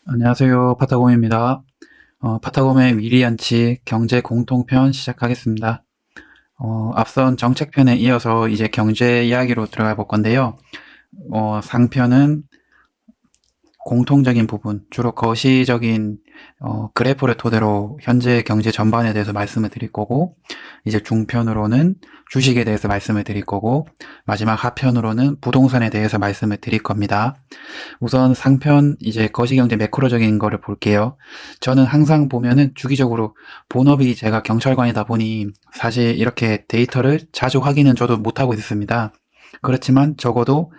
안녕하세요. 파타고입니다. 파타고의 미리안치 경제 공통편 시작하겠습니다. 앞선 정책편에 이어서 이제 경제 이야기로 들어가 볼 건데요. 상편은 공통적인 부분, 주로 거시적인 그래프를 토대로 현재 경제 전반에 대해서 말씀을 드릴 거고, 이제 중편으로는 주식에 대해서 말씀을 드릴 거고, 마지막 하편으로는 부동산에 대해서 말씀을 드릴 겁니다. 우선 상편 이제 거시경제 매크로적인 거를 볼게요. 저는 항상 보면은 주기적으로 본업이 제가 경찰관이다 보니 사실 이렇게 데이터를 자주 확인은 저도 못하고 있습니다. 그렇지만 적어도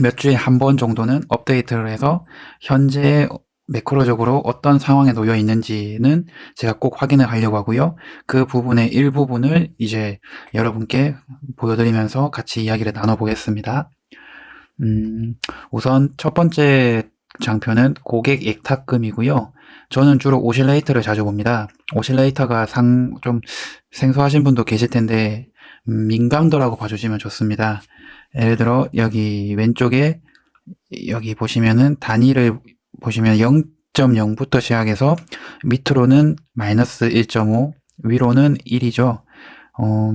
몇 주에 한 번 정도는 업데이트를 해서 현재 매크로적으로 어떤 상황에 놓여 있는지는 제가 꼭 확인을 하려고 하고요. 그 부분의 일부분을 이제 여러분께 보여드리면서 같이 이야기를 나눠보겠습니다. 음, 우선 첫 번째 장표는 고객 예탁금이고요. 저는 주로 오실레이터를 자주 봅니다. 오실레이터가 좀 생소하신 분도 계실 텐데, 민감도라고 봐주시면 좋습니다. 예를 들어, 여기 왼쪽에, 여기 보시면은 단위를 보시면 0.0부터 시작해서 밑으로는 마이너스 1.5, 위로는 1이죠. 어,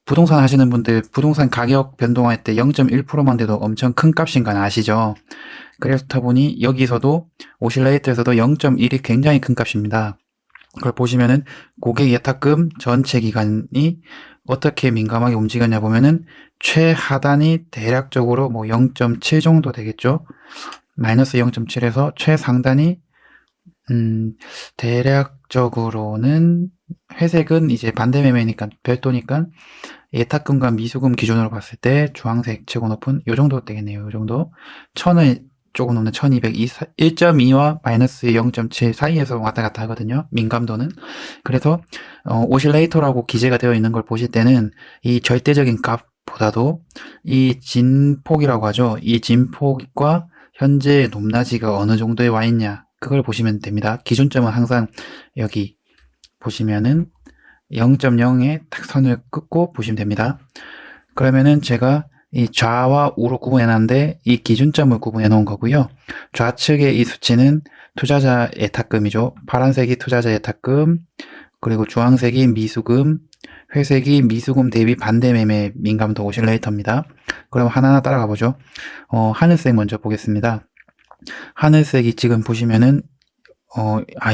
부동산 하시는 분들 부동산 가격 변동할 때 0.1%만 돼도 엄청 큰 값인 건 아시죠? 그렇다 보니 여기서도 오실레이터에서도 0.1이 굉장히 큰 값입니다. 그걸 보시면은 고객 예탁금 전체 기간이 어떻게 민감하게 움직였냐 보면은 최하단이 대략적으로 뭐 0.7 정도 되겠죠? 마이너스 0.7에서 최상단이 음, 대략적으로는 회색은 이제 반대 매매니까 별도니까 예탁금과 미수금 기준으로 봤을 때 주황색 최고 높은 요 정도 되겠네요. 요 정도. 천을 조금 넘는 1200, 1.2와 마이너스 0.7 사이에서 왔다 갔다 하거든요. 민감도는. 그래서 오실레이터라고 기재가 되어 있는 걸 보실 때는 이 절대적인 값보다도 이 진폭이라고 하죠. 이 진폭과 현재 높낮이가 어느 정도에 와 있냐. 그걸 보시면 됩니다. 기준점은 항상 여기 보시면은 0.0에 딱 선을 긋고 보시면 됩니다. 그러면은 제가 이 좌와 우로 구분해 놨는데 이 기준점을 구분해 놓은 거고요. 좌측의 이 수치는 투자자 예탁금이죠. 파란색이 투자자 예탁금, 그리고 주황색이 미수금, 회색이 미수금 대비 반대 매매 민감도 오실레이터입니다. 그럼 하나하나 따라가 보죠. 하늘색 먼저 보겠습니다. 하늘색이 지금 보시면은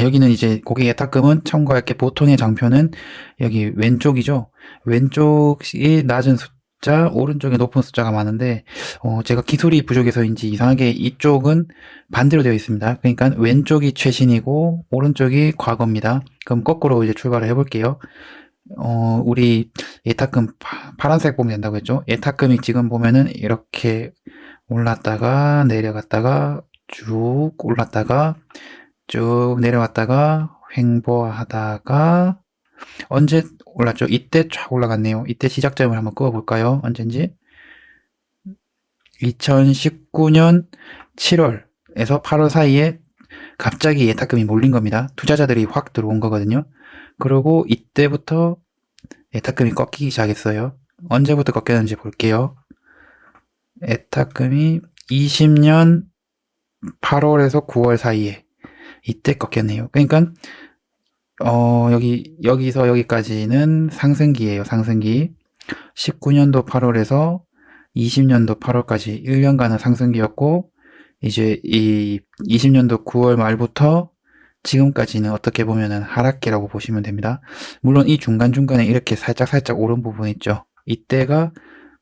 여기는 이제 고객 예탁금은 참고할 게 보통의 장표는 여기 왼쪽이죠. 왼쪽이 낮은 숫자, 오른쪽에 높은 숫자가 많은데, 제가 기술이 부족해서인지 이상하게 이쪽은 반대로 되어 있습니다. 그러니까 왼쪽이 최신이고, 오른쪽이 과거입니다. 그럼 거꾸로 이제 출발을 해볼게요. 우리 예탁금 파란색 보면 된다고 했죠. 예탁금이 지금 보면은 이렇게 올랐다가 내려갔다가 쭉 올랐다가 쭉 내려왔다가 횡보하다가 언제 올랐죠? 이때 쫙 올라갔네요. 이때 시작점을 한번 그어볼까요? 언젠지? 2019년 7월에서 8월 사이에 갑자기 예탁금이 몰린 겁니다. 투자자들이 확 들어온 거거든요. 그리고 이때부터 예탁금이 꺾이기 시작했어요. 언제부터 꺾였는지 볼게요. 예탁금이 20년 8월에서 9월 사이에 이때 꺾였네요. 그러니까 여기서 여기까지는 상승기예요, 상승기. 19년도 8월에서 20년도 8월까지 1년간은 상승기였고, 이제 이 20년도 9월 말부터 지금까지는 어떻게 보면은 하락기라고 보시면 됩니다. 물론 이 중간중간에 이렇게 살짝살짝 오른 부분 있죠. 이때가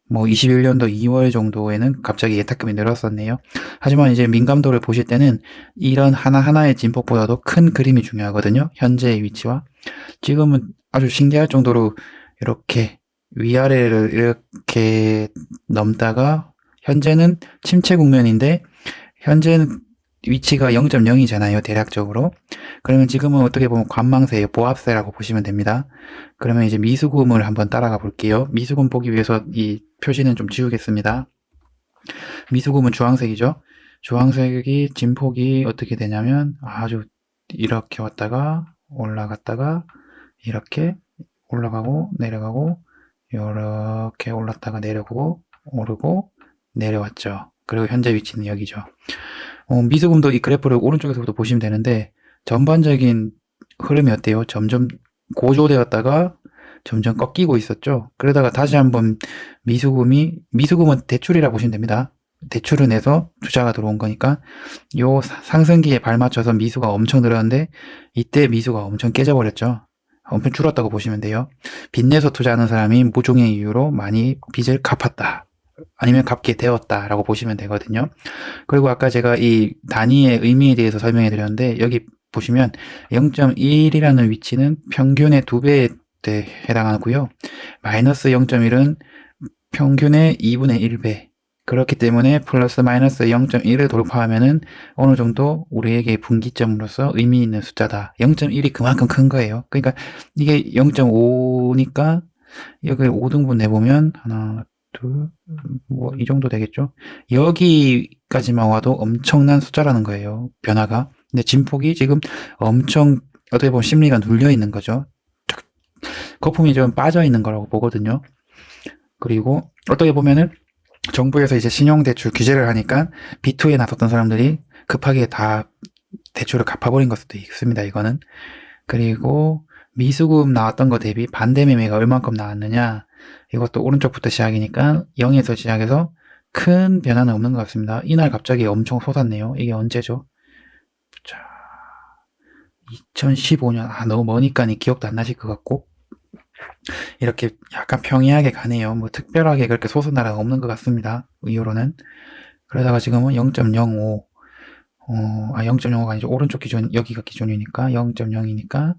뭐 21년도 2월 정도에는 갑자기 예탁금이 늘었었네요. 하지만 이제 민감도를 보실 때는 이런 하나하나의 진폭보다도 큰 그림이 중요하거든요. 현재의 위치와. 지금은 아주 신기할 정도로 이렇게 위아래를 이렇게 넘다가 현재는 침체 국면인데 현재는 위치가 0.0이잖아요. 대략적으로. 그러면 지금은 어떻게 보면 관망세예요. 보합세라고 보시면 됩니다. 그러면 이제 미수금을 한번 따라가 볼게요. 미수금 보기 위해서 이 표시는 좀 지우겠습니다. 미수금은 주황색이죠. 주황색이 진폭이 어떻게 되냐면 아주 이렇게 왔다가 올라갔다가 이렇게 올라가고 내려가고 이렇게 올랐다가 내려가고 오르고 내려왔죠. 그리고 현재 위치는 여기죠. 미수금도 이 그래프를 오른쪽에서부터 보시면 되는데 전반적인 흐름이 어때요? 점점 고조되었다가 점점 꺾이고 있었죠. 그러다가 다시 한번 미수금은 대출이라 보시면 됩니다. 대출을 내서 투자가 들어온 거니까 요 상승기에 발맞춰서 미수가 엄청 늘었는데 이때 미수가 엄청 깨져버렸죠. 엄청 줄었다고 보시면 돼요. 빚 내서 투자하는 사람이 무종의 이유로 많이 빚을 갚았다. 아니면 갚게 되었다라고 보시면 되거든요. 그리고 아까 제가 이 단위의 의미에 대해서 설명해 드렸는데 여기 보시면 0.1이라는 위치는 평균의 2배에 해당하고요. 마이너스 0.1은 평균의 2분의 1배. 그렇기 때문에 플러스 마이너스 0.1을 돌파하면은 어느 정도 우리에게 분기점으로서 의미 있는 숫자다. 0.1이 그만큼 큰 거예요. 그러니까 이게 0.5니까 여기 5등분 내보면 하나, 둘, 뭐 이 정도 되겠죠. 여기까지만 와도 엄청난 숫자라는 거예요. 변화가. 근데 진폭이 지금 엄청 어떻게 보면 심리가 눌려 있는 거죠. 거품이 좀 빠져 있는 거라고 보거든요. 그리고 어떻게 보면은 정부에서 이제 신용대출 규제를 하니까 B2에 나섰던 사람들이 급하게 다 대출을 갚아버린 걸 수도 있습니다. 이거는. 그리고 미수금 나왔던 거 대비 반대 매매가 얼만큼 나왔느냐. 이것도 오른쪽부터 시작이니까 0에서 시작해서 큰 변화는 없는 것 같습니다. 이날 갑자기 엄청 솟았네요. 이게 언제죠? 자, 2015년. 너무 머니까 기억도 안 나실 것 같고. 이렇게 약간 평이하게 가네요. 뭐 특별하게 그렇게 솟은 날은 없는 것 같습니다. 이후로는. 그러다가 지금은 0.05, 0.05가 아니죠. 오른쪽 기준, 여기가 기준이니까 0.0이니까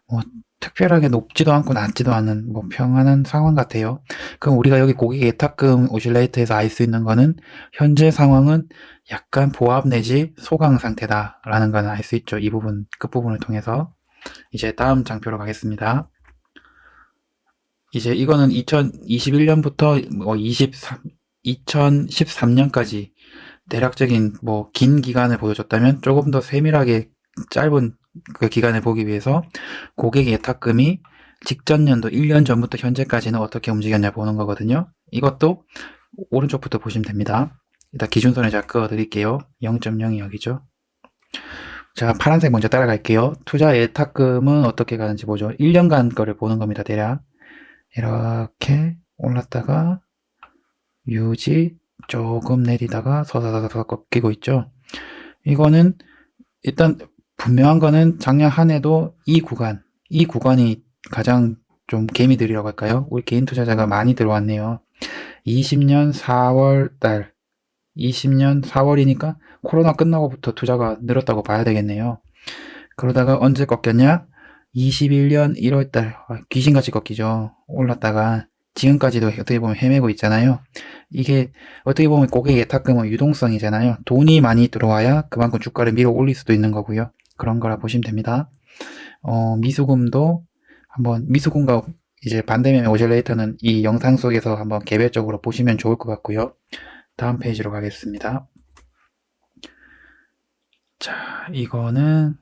뭐 특별하게 높지도 않고 낮지도 않은 뭐 평안한 상황 같아요. 그럼 우리가 여기 고객 예탁금 오실레이터에서 알 수 있는 거는 현재 상황은 약간 보합 내지 소강 상태다라는 걸 알 수 있죠. 이 부분, 끝부분을 통해서. 이제 다음 장표로 가겠습니다. 이제 이거는 2021년부터 2013년까지 대략적인 뭐 긴 기간을 보여줬다면 조금 더 세밀하게 짧은 그 기간을 보기 위해서 고객 예탁금이 직전 연도 1년 전부터 현재까지는 어떻게 움직였냐 보는 거거든요. 이것도 오른쪽부터 보시면 됩니다. 일단 기준선을 제가 그어 드릴게요. 0.0이 여기죠. 자, 파란색 먼저 따라갈게요. 투자 예탁금은 어떻게 가는지 보죠. 1년간 거를 보는 겁니다. 대략 이렇게 올랐다가 유지, 조금 내리다가 서서서서 꺾이고 있죠. 이거는 일단 분명한 거는 작년 한 해도 이 구간이 가장 좀 개미들이라고 할까요? 우리 개인 투자자가 많이 들어왔네요. 20년 4월 달, 20년 4월이니까 코로나 끝나고부터 투자가 늘었다고 봐야 되겠네요. 그러다가 언제 꺾였냐? 21년 1월 달, 귀신같이 꺾이죠. 올랐다가 지금까지도 어떻게 보면 헤매고 있잖아요. 이게 어떻게 보면 고객 예탁금은 유동성이잖아요. 돈이 많이 들어와야 그만큼 주가를 밀어 올릴 수도 있는 거고요. 그런 거라 보시면 됩니다. 미수금도 한번 미수금과 이제 반대매매 오실레이터는 이 영상 속에서 한번 개별적으로 보시면 좋을 것 같고요. 다음 페이지로 가겠습니다. 자, 이거는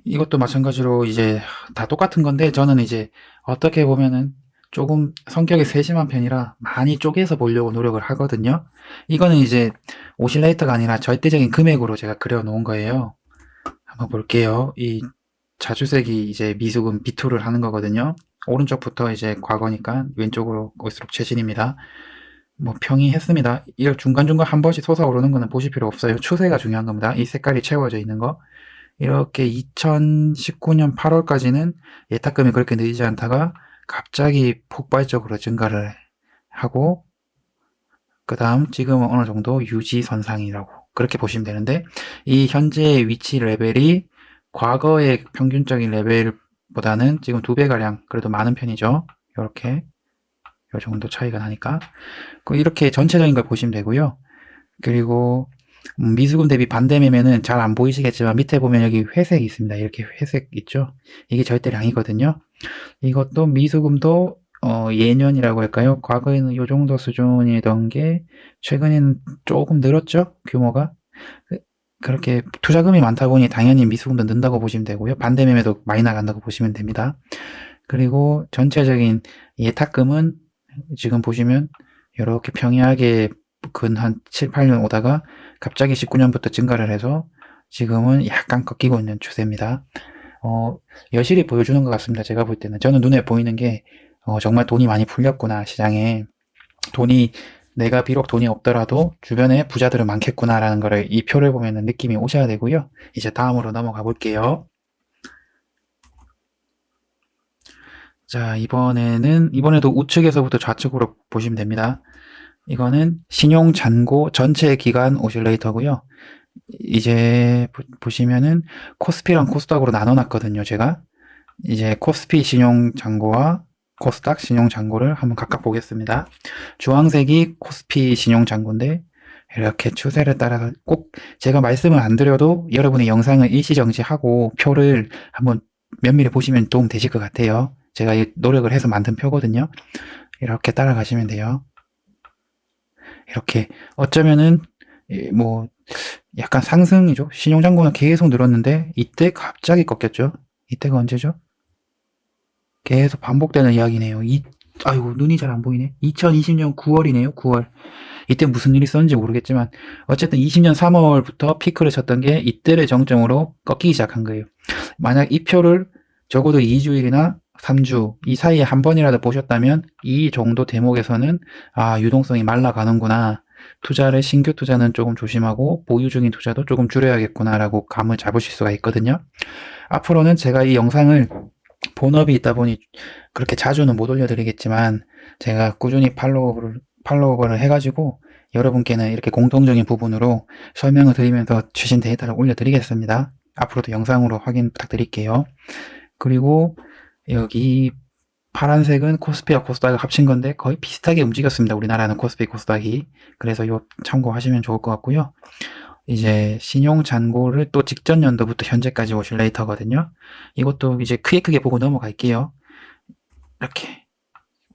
이것도 마찬가지로 이제 다 똑같은 건데 저는 이제 어떻게 보면은 조금 성격이 세심한 편이라 많이 쪼개서 보려고 노력을 하거든요. 이거는 이제 오실레이터가 아니라 절대적인 금액으로 제가 그려 놓은 거예요. 한번 볼게요. 이 자주색이 이제 미수금 B2를 하는 거거든요. 오른쪽부터 이제 과거니까 왼쪽으로 올수록 최신입니다. 뭐 평이했습니다. 이걸 중간중간 한 번씩 솟아오르는 거는 보실 필요 없어요. 추세가 중요한 겁니다. 이 색깔이 채워져 있는 거. 이렇게 2019년 8월까지는 예탁금이 그렇게 늘지 않다가 갑자기 폭발적으로 증가를 하고 그 다음 지금은 어느 정도 유지선상이라고 그렇게 보시면 되는데 이 현재의 위치 레벨이 과거의 평균적인 레벨보다는 지금 2배가량 그래도 많은 편이죠. 이렇게 이 정도 차이가 나니까 이렇게 전체적인 걸 보시면 되고요. 그리고 미수금 대비 반대 매매는 잘 안 보이시겠지만 밑에 보면 여기 회색이 있습니다. 이렇게 회색 있죠. 이게 절대량이거든요. 이것도 미수금도 예년이라고 할까요? 과거에는 이 정도 수준이던 게 최근에는 조금 늘었죠. 규모가. 그렇게 투자금이 많다 보니 당연히 미수금도 는다고 보시면 되고요. 반대 매매도 많이 나간다고 보시면 됩니다. 그리고 전체적인 예탁금은 지금 보시면 이렇게 평이하게 근 한 7, 8년 오다가 갑자기 19년부터 증가를 해서 지금은 약간 꺾이고 있는 추세입니다. 여실히 보여주는 것 같습니다. 제가 볼 때는. 저는 눈에 보이는 게, 정말 돈이 많이 풀렸구나, 시장에. 돈이, 내가 비록 돈이 없더라도 주변에 부자들은 많겠구나라는 거를 이 표를 보면 느낌이 오셔야 되고요. 이제 다음으로 넘어가 볼게요. 자, 이번에도 우측에서부터 좌측으로 보시면 됩니다. 이거는 신용 잔고 전체 기간 오실레이터고요. 이제 보시면은 코스피랑 코스닥으로 나눠놨거든요, 제가. 이제 코스피 신용 잔고와 코스닥 신용 잔고를 한번 각각 보겠습니다. 주황색이 코스피 신용 잔고인데 이렇게 추세를 따라서 꼭 제가 말씀을 안 드려도 여러분의 영상을 일시정지하고 표를 한번 면밀히 보시면 도움 되실 것 같아요. 제가 노력을 해서 만든 표거든요. 이렇게 따라가시면 돼요. 이렇게 어쩌면은 뭐 약간 상승이죠. 신용잔고는 계속 늘었는데 이때 갑자기 꺾였죠. 이때가 언제죠? 계속 반복되는 이야기네요. 아이고 눈이 잘 안 보이네. 2020년 9월이네요. 9월. 이때 무슨 일이 있었는지 모르겠지만 어쨌든 20년 3월부터 피크를 쳤던 게 이때를 정점으로 꺾이기 시작한 거예요. 만약 이 표를 적어도 2주일이나 3주 이 사이에 한 번이라도 보셨다면 이 정도 대목에서는 유동성이 말라가는구나. 신규 투자는 조금 조심하고 보유 중인 투자도 조금 줄여야겠구나라고 감을 잡으실 수가 있거든요. 앞으로는 제가 이 영상을 본업이 있다 보니 그렇게 자주는 못 올려드리겠지만 제가 꾸준히 팔로우를 해가지고 여러분께는 이렇게 공통적인 부분으로 설명을 드리면서 최신 데이터를 올려드리겠습니다. 앞으로도 영상으로 확인 부탁드릴게요. 그리고 여기 파란색은 코스피와 코스닥을 합친 건데 거의 비슷하게 움직였습니다. 우리나라는 코스피, 코스닥이. 그래서 이거 참고하시면 좋을 것 같고요. 이제 신용 잔고를 또 직전 연도부터 현재까지 오실레이터거든요. 이것도 이제 크게 보고 넘어갈게요. 이렇게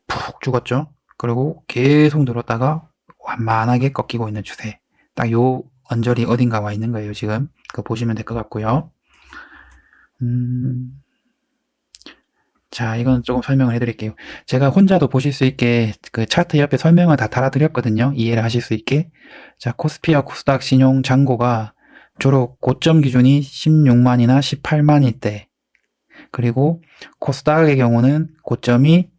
푹 죽었죠. 그리고 계속 늘었다가 완만하게 꺾이고 있는 추세. 딱 요 언저리 어딘가 와 있는 거예요, 지금. 그거 보시면 될 것 같고요. 자, 이건 조금 설명을 해드릴게요. 제가 혼자도 보실 수 있게 그 차트 옆에 설명을 다 달아드렸거든요. 이해를 하실 수 있게. 자, 코스피와 코스닥 신용 잔고가 주로 고점 기준이 16만이나 18만일 때, 그리고 코스닥의 경우는 고점이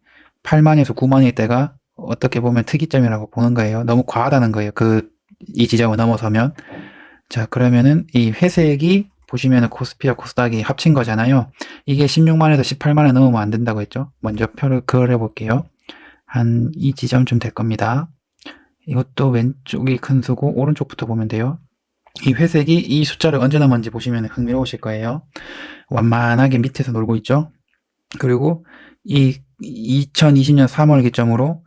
8만에서 9만일 때가 어떻게 보면 특이점이라고 보는 거예요. 너무 과하다는 거예요. 이 지점을 넘어서면. 자, 그러면은 이 회색이 보시면은 코스피와 코스닥이 합친 거잖아요. 이게 16만에서 18만에 넘으면 안 된다고 했죠. 먼저 표를 그려 볼게요. 한 이 지점쯤 될 겁니다. 이것도 왼쪽이 큰 수고 오른쪽부터 보면 돼요. 이 회색이 이 숫자를 언제 넘었는지 보시면 흥미로우실 거예요. 완만하게 밑에서 놀고 있죠. 그리고 이 2020년 3월 기점으로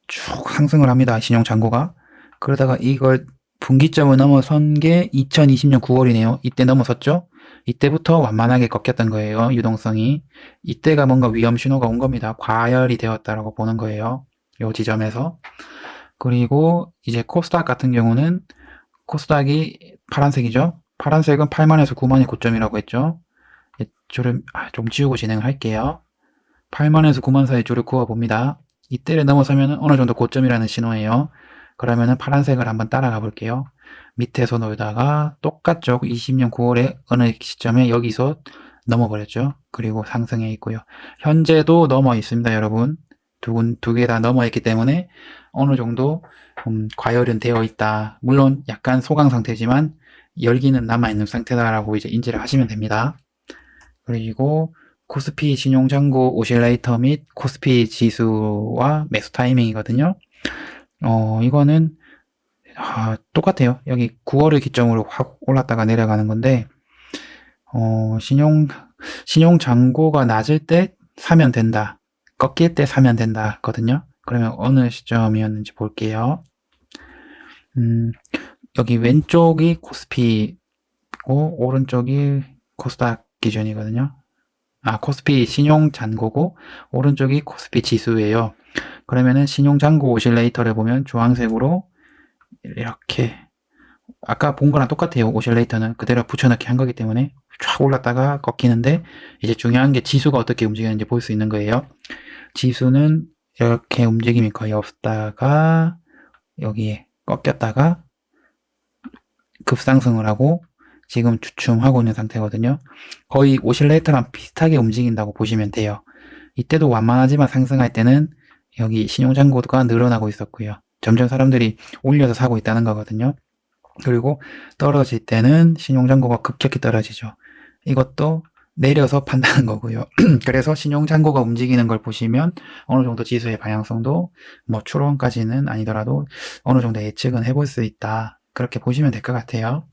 쭉 상승을 합니다. 신용 잔고가. 그러다가 이걸 분기점을 넘어선 게 2020년 9월이네요. 이때 넘어섰죠? 이때부터 완만하게 꺾였던 거예요. 유동성이. 이때가 뭔가 위험 신호가 온 겁니다. 과열이 되었다라고 보는 거예요. 요 지점에서. 그리고 이제 코스닥 같은 경우는 코스닥이 파란색이죠. 파란색은 8만에서 9만이 고점이라고 했죠. 줄을 좀 지우고 진행을 할게요. 8만에서 9만 사이 줄을 그어 봅니다. 이때를 넘어서면 어느 정도 고점이라는 신호예요. 그러면은 파란색을 한번 따라가 볼게요. 밑에서 놀다가 똑같죠. 20년 9월에 어느 시점에 여기서 넘어버렸죠. 그리고 상승해 있고요. 현재도 넘어 있습니다, 여러분. 두 개 다 넘어 있기 때문에 어느 정도 과열은 되어 있다. 물론 약간 소강 상태지만 열기는 남아 있는 상태다라고 이제 인지를 하시면 됩니다. 그리고 코스피 신용잔고 오실레이터 및 코스피 지수와 매수 타이밍이거든요. 이거는 똑같아요. 여기 9월을 기점으로 확 올랐다가 내려가는 건데 신용잔고가 낮을 때 사면 된다. 꺾일 때 사면 된다 거든요. 그러면 어느 시점이었는지 볼게요. 여기 왼쪽이 코스피고 오른쪽이 코스닥 기준이거든요. 코스피 신용잔고고 오른쪽이 코스피 지수예요. 그러면은 신용잔고 오실레이터를 보면 주황색으로 이렇게 아까 본 거랑 똑같아요. 오실레이터는 그대로 붙여넣기 한 거기 때문에 쫙 올랐다가 꺾이는데 이제 중요한 게 지수가 어떻게 움직이는지 볼 수 있는 거예요. 지수는 이렇게 움직임이 거의 없다가 여기에 꺾였다가 급상승을 하고 지금 주춤하고 있는 상태거든요. 거의 오실레이터랑 비슷하게 움직인다고 보시면 돼요. 이때도 완만하지만 상승할 때는 여기 신용잔고가 늘어나고 있었고요. 점점 사람들이 올려서 사고 있다는 거거든요. 그리고 떨어질 때는 신용잔고가 급격히 떨어지죠. 이것도 내려서 판다는 거고요. 그래서 신용잔고가 움직이는 걸 보시면 어느 정도 지수의 방향성도 뭐 추론까지는 아니더라도 어느 정도 예측은 해볼 수 있다. 그렇게 보시면 될 것 같아요.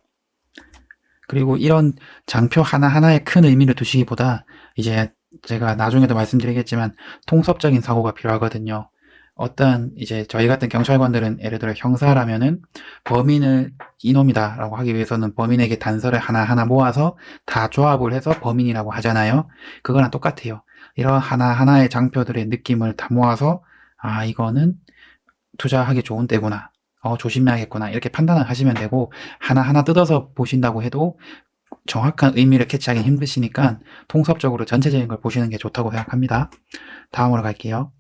그리고 이런 장표 하나하나에 큰 의미를 두시기보다 이제 제가 나중에도 말씀드리겠지만 통섭적인 사고가 필요하거든요. 어떤 이제 저희 같은 경찰관들은 예를 들어 형사라면은 범인을 이놈이다 라고 하기 위해서는 범인에게 단서를 하나하나 모아서 다 조합을 해서 범인이라고 하잖아요. 그거랑 똑같아요. 이런 하나하나의 장표들의 느낌을 다 모아서 아 이거는 투자하기 좋은 때구나. 조심해야겠구나. 이렇게 판단을 하시면 되고 하나하나 뜯어서 보신다고 해도 정확한 의미를 캐치하기 힘드시니까 통섭적으로 전체적인 걸 보시는 게 좋다고 생각합니다. 다음으로 갈게요.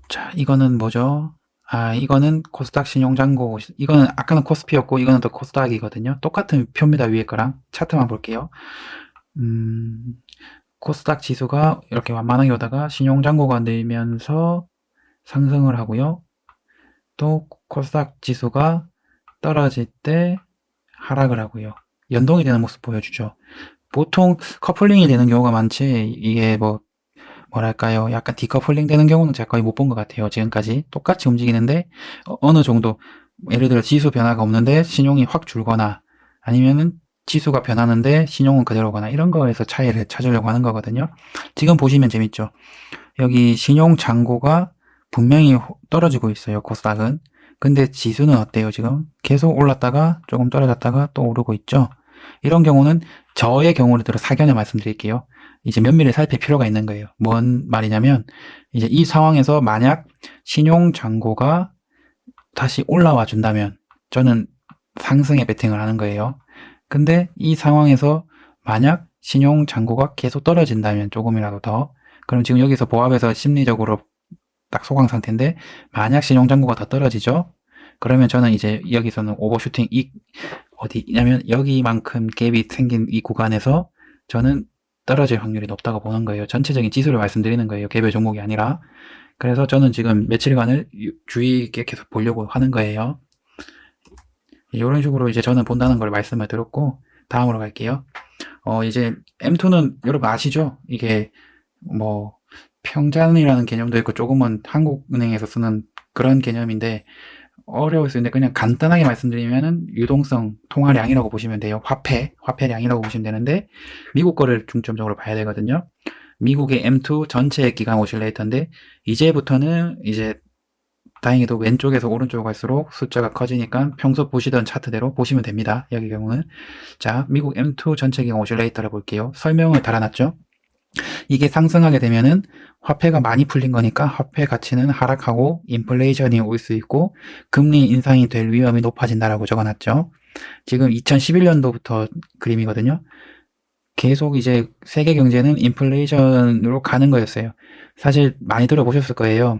자, 이거는 뭐죠? 이거는 코스닥 신용잔고. 이거는 아까는 코스피였고 이거는 또 코스닥이거든요. 똑같은 표입니다. 위에 거랑 차트만 볼게요. 코스닥 지수가 이렇게 완만하게 오다가 신용잔고가 늘면서 상승을 하고요. 또 코스닥 지수가 떨어질 때 하락을 하고요. 연동이 되는 모습 보여주죠. 보통 커플링이 되는 경우가 많지 이게 뭐랄까요 약간 디커플링 되는 경우는 제가 거의 못 본 것 같아요. 지금까지 똑같이 움직이는데 어느 정도 예를 들어 지수 변화가 없는데 신용이 확 줄거나 아니면은 지수가 변하는데 신용은 그대로거나 이런 거에서 차이를 찾으려고 하는 거거든요. 지금 보시면 재밌죠. 여기 신용 잔고가 분명히 떨어지고 있어요. 코스닥은. 근데 지수는 어때요? 지금 계속 올랐다가 조금 떨어졌다가 또 오르고 있죠. 이런 경우는 저의 경우를 들어 사견을 말씀드릴게요. 이제 면밀히 살필 필요가 있는 거예요. 뭔 말이냐면 이제 이 상황에서 만약 신용 잔고가 다시 올라와 준다면 저는 상승에 베팅을 하는 거예요. 근데 이 상황에서 만약 신용 잔고가 계속 떨어진다면 조금이라도 더 그럼 지금 여기서 보합에서 심리적으로 딱 소강 상태인데 만약 신용 잔고가 더 떨어지죠. 그러면 저는 이제 여기서는 오버슈팅 어디냐면 여기만큼 갭이 생긴 이 구간에서 저는 떨어질 확률이 높다고 보는 거예요. 전체적인 지수를 말씀드리는 거예요. 개별 종목이 아니라. 그래서 저는 지금 며칠간을 주의 있게 계속 보려고 하는 거예요. 이런 식으로 이제 저는 본다는 걸 말씀을 드렸고 다음으로 갈게요. 이제 M2는 여러분 아시죠? 이게 뭐 평잔이라는 개념도 있고 조금은 한국은행에서 쓰는 그런 개념인데 어려울 수 있는데 그냥 간단하게 말씀드리면은 유동성 통화량이라고 보시면 돼요. 화폐량이라고 보시면 되는데 미국 거를 중점적으로 봐야 되거든요. 미국의 M2 전체 기간 오실레이터인데 이제부터는 이제 다행히도 왼쪽에서 오른쪽으로 갈수록 숫자가 커지니까 평소 보시던 차트대로 보시면 됩니다. 여기 경우는 자 미국 M2 전체 기간 오실레이터를 볼게요. 설명을 달아놨죠. 이게 상승하게 되면은 화폐가 많이 풀린 거니까 화폐 가치는 하락하고 인플레이션이 올 수 있고 금리 인상이 될 위험이 높아진다라고 적어놨죠. 지금 2011년도부터 그림이거든요. 계속 이제 세계 경제는 인플레이션으로 가는 거였어요. 사실 많이 들어보셨을 거예요.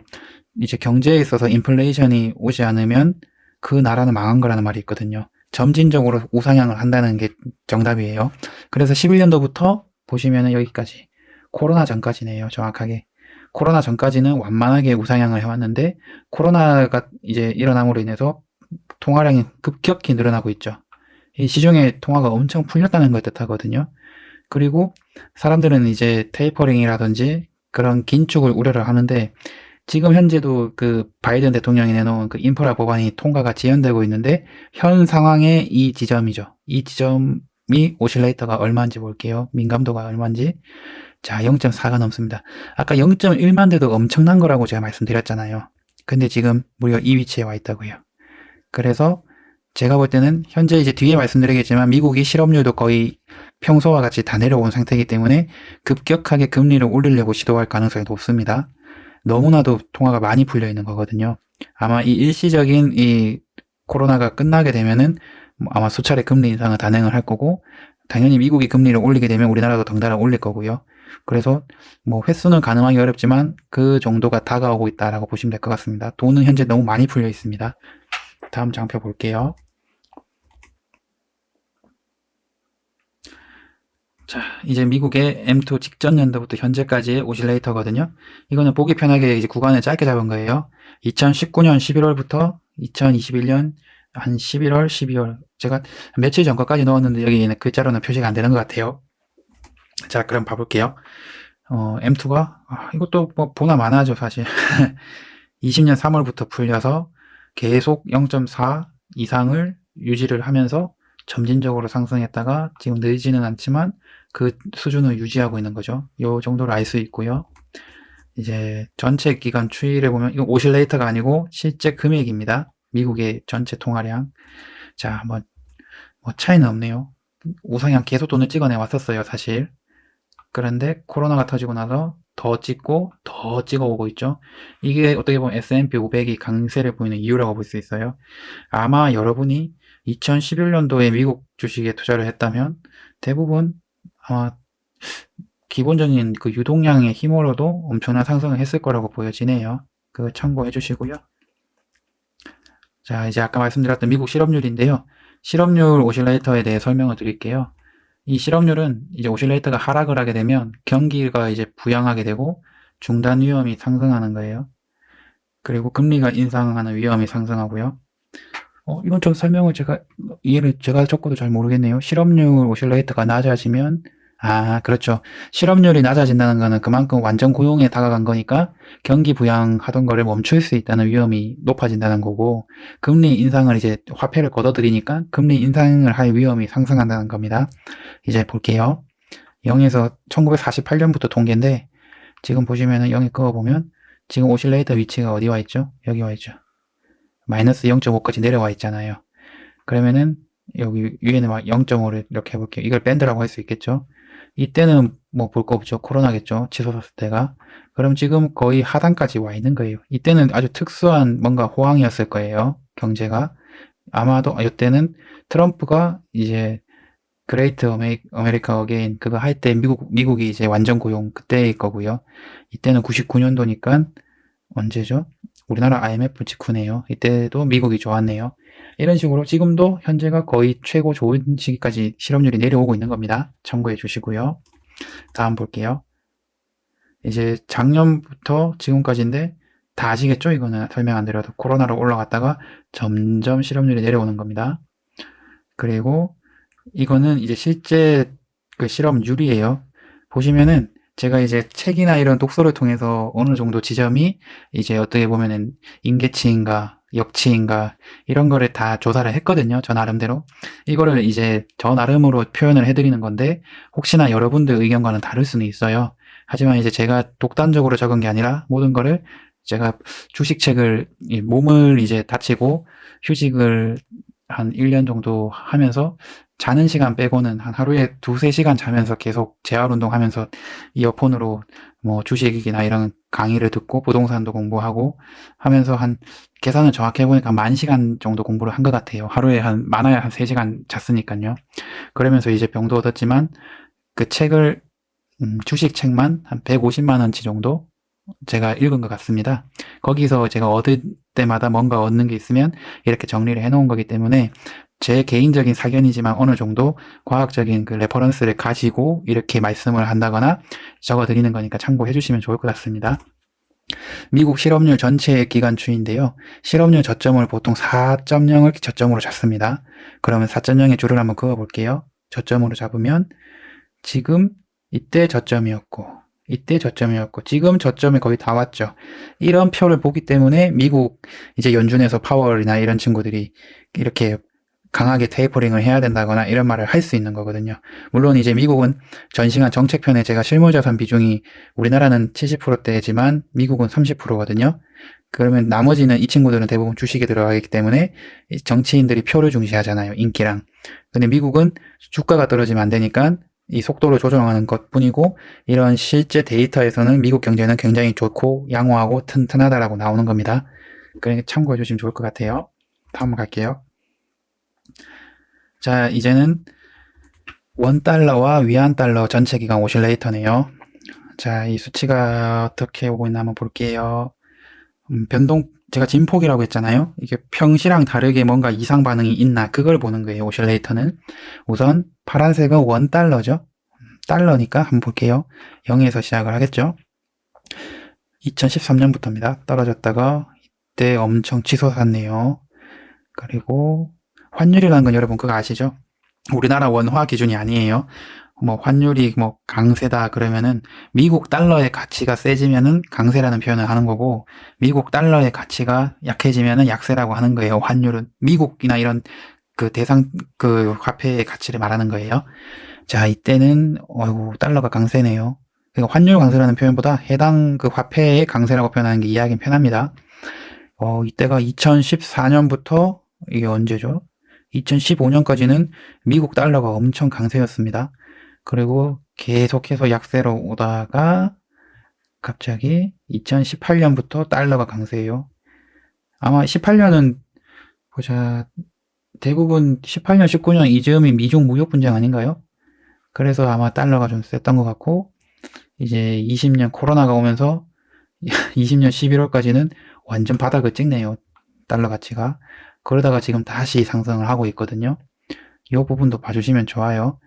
이제 경제에 있어서 인플레이션이 오지 않으면 그 나라는 망한 거라는 말이 있거든요. 점진적으로 우상향을 한다는 게 정답이에요. 그래서 11년도부터 보시면은 여기까지 코로나 전까지네요. 정확하게. 코로나 전까지는 완만하게 우상향을 해왔는데 코로나가 이제 일어남으로 인해서 통화량이 급격히 늘어나고 있죠. 이 시중에 통화가 엄청 풀렸다는 걸 뜻하거든요. 그리고 사람들은 이제 테이퍼링이라든지 그런 긴축을 우려를 하는데 지금 현재도 그 바이든 대통령이 내놓은 그 인프라 법안이 통과가 지연되고 있는데 현 상황의 이 지점이죠. 이 지점이 오실레이터가 얼마인지 볼게요. 민감도가 얼마인지. 자, 0.4가 넘습니다. 아까 0.1만 돼도 엄청난 거라고 제가 말씀드렸잖아요. 근데 지금 무려 이 위치에 와 있다고요. 그래서 제가 볼 때는 현재 이제 뒤에 말씀드리겠지만 미국이 실업률도 거의 평소와 같이 다 내려온 상태이기 때문에 급격하게 금리를 올리려고 시도할 가능성이 높습니다. 너무나도 통화가 많이 풀려 있는 거거든요. 아마 이 일시적인 이 코로나가 끝나게 되면은 아마 수차례 금리 인상을 단행을 할 거고 당연히 미국이 금리를 올리게 되면 우리나라도 덩달아 올릴 거고요. 그래서 뭐 횟수는 가늠하기 어렵지만 그 정도가 다가오고 있다라고 보시면 될 것 같습니다. 돈은 현재 너무 많이 풀려 있습니다. 다음 장표 볼게요. 자, 이제 미국의 M2 직전 연도부터 현재까지의 오실레이터거든요. 이거는 보기 편하게 이제 구간을 짧게 잡은 거예요. 2019년 11월부터 2021년 한 11월, 12월. 제가 며칠 전 것까지 넣었는데 여기는 글자로는 표시가 안 되는 것 같아요. 자, 그럼 봐볼게요. M2가, 이것도 뭐 보나 마나죠, 사실. 20년 3월부터 풀려서 계속 0.4 이상을 유지를 하면서 점진적으로 상승했다가 지금 늘지는 않지만 그 수준을 유지하고 있는 거죠. 이 정도로 알 수 있고요. 이제 전체 기간 추이를 보면 이거 오실레이터가 아니고 실제 금액입니다. 미국의 전체 통화량. 자, 뭐 차이는 없네요. 우상향 계속 돈을 찍어내 왔었어요, 사실. 그런데 코로나가 터지고 나서 더 찍고 더 찍어오고 있죠. 이게 어떻게 보면 S&P 500이 강세를 보이는 이유라고 볼 수 있어요. 아마 여러분이 2011년도에 미국 주식에 투자를 했다면 대부분 아마 기본적인 그 유동량의 힘으로도 엄청난 상승을 했을 거라고 보여지네요. 그거 참고해 주시고요. 자, 이제 아까 말씀드렸던 미국 실업률인데요. 실업률 오실레이터에 대해 설명을 드릴게요. 이 실업률은 이제 오실레이터가 하락을 하게 되면 경기가 이제 부양하게 되고 중단 위험이 상승하는 거예요. 그리고 금리가 인상하는 위험이 상승하고요. 이건 좀 설명을 제가 적고도 잘 모르겠네요. 실업률 오실레이터가 낮아지면, 그렇죠. 실업률이 낮아진다는 거는 그만큼 완전 고용에 다가간 거니까 경기 부양하던 거를 멈출 수 있다는 위험이 높아진다는 거고, 금리 인상을 이제 화폐를 걷어들이니까 금리 인상을 할 위험이 상승한다는 겁니다. 이제 볼게요. 0에서 1948년부터 통계인데, 지금 보시면은 0에 그어보면, 지금 오실레이터 위치가 어디 와 있죠? 여기 와 있죠. 마이너스 0.5까지 내려와 있잖아요. 그러면은 여기 위에는 막 0.5를 이렇게 해볼게요. 이걸 밴드라고 할 수 있겠죠. 이때는 뭐 볼 거 없죠. 코로나겠죠. 치솟았을 때가. 그럼 지금 거의 하단까지 와 있는 거예요. 이때는 아주 특수한 뭔가 호황이었을 거예요. 경제가. 아마도 이때는 트럼프가 이제 그레이트 아메리카 어게인 그거 할 때 미국이 이제 완전 고용 그때일 거고요. 이때는 99년도니까 언제죠? 우리나라 IMF 직후네요. 이때도 미국이 좋았네요. 이런 식으로 지금도 현재가 거의 최고 좋은 시기까지 실업률이 내려오고 있는 겁니다. 참고해 주시고요. 다음 볼게요. 이제 작년부터 지금까지인데 다 아시겠죠? 이거는 설명 안 드려도 코로나로 올라갔다가 점점 실업률이 내려오는 겁니다. 그리고 이거는 이제 실제 그 실업률이에요. 보시면은 제가 이제 책이나 이런 독서를 통해서 어느 정도 지점이 이제 어떻게 보면은 임계치인가 역치인가 이런 거를 다 조사를 했거든요. 저 나름대로. 이거를 이제 저 나름으로 표현을 해드리는 건데 혹시나 여러분들 의견과는 다를 수는 있어요. 하지만 이제 제가 독단적으로 적은 게 아니라 모든 거를 제가 주식책을 몸을 이제 다치고 휴직을 한 1년 정도 하면서 자는 시간 빼고는 한 하루에 2~3시간 자면서 계속 재활 운동하면서 이어폰으로 뭐 주식이나 이런 강의를 듣고 부동산도 공부하고 하면서 한 계산을 정확히 해보니까 10,000시간 정도 공부를 한 것 같아요. 하루에 많아야 한 3시간 잤으니까요. 그러면서 이제 병도 얻었지만 그 책을 주식 책만 한 150만 원치 정도 제가 읽은 것 같습니다. 거기서 제가 얻을 때마다 뭔가 얻는 게 있으면 이렇게 정리를 해 놓은 거기 때문에 제 개인적인 사견이지만 어느 정도 과학적인 그 레퍼런스를 가지고 이렇게 말씀을 한다거나 적어 드리는 거니까 참고해 주시면 좋을 것 같습니다. 미국 실업률 전체 기간 추인데요. 실업률 저점을 보통 4.0을 저점으로 잡습니다. 그러면 4.0의 줄을 한번 그어 볼게요. 저점으로 잡으면 지금 이때 저점이었고 이때 저점이었고 지금 저점에 거의 다 왔죠. 이런 표를 보기 때문에 미국 이제 연준에서 파월이나 이런 친구들이 이렇게 강하게 테이퍼링을 해야 된다거나 이런 말을 할 수 있는 거거든요. 물론 이제 미국은 전시간 정책편에 제가 실물자산 비중이 우리나라는 70%대지만 미국은 30%거든요. 그러면 나머지는 이 친구들은 대부분 주식에 들어가기 때문에 정치인들이 표를 중시하잖아요. 인기랑. 근데 미국은 주가가 떨어지면 안 되니까 이 속도를 조정하는 것 뿐이고 이런 실제 데이터에서는 미국 경제는 굉장히 좋고 양호하고 튼튼하다라고 나오는 겁니다. 그러니까 참고해 주시면 좋을 것 같아요. 다음 갈게요. 자, 이제는 원달러와 위안달러 전체 기간 오실레이터네요. 자, 이 수치가 어떻게 오고 있나 한번 볼게요. 제가 진폭이라고 했잖아요. 이게 평시랑 다르게 뭔가 이상 반응이 있나, 그걸 보는 거예요, 오실레이터는. 우선, 파란색은 $1죠. 달러니까 한번 볼게요. 0에서 시작을 하겠죠. 2013년부터입니다. 떨어졌다가, 이때 엄청 치솟았네요. 그리고, 환율이라는 건 여러분 그거 아시죠? 우리나라 원화 기준이 아니에요. 뭐 환율이 뭐 강세다 그러면은 미국 달러의 가치가 세지면은 강세라는 표현을 하는 거고, 미국 달러의 가치가 약해지면은 약세라고 하는 거예요. 환율은 미국이나 이런 그 대상 그 화폐의 가치를 말하는 거예요. 자, 이때는 어이구 달러가 강세네요. 그러니까 환율 강세라는 표현보다 해당 그 화폐의 강세라고 표현하는 게 이해하기 편합니다. 이때가 2014년부터 이게 언제죠? 2015년까지는 미국 달러가 엄청 강세였습니다. 그리고 계속해서 약세로 오다가 갑자기 2018년부터 달러가 강세예요. 아마 18년은 보자, 대부분 18년, 19년 이즈음이 미중 무역 분쟁 아닌가요? 그래서 아마 달러가 좀 셌던 것 같고, 이제 20년 코로나가 오면서 20년 11월까지는 완전 바닥을 찍네요. 달러 가치가. 그러다가 지금 다시 상승을 하고 있거든요. 이 부분도 봐주시면 좋아요.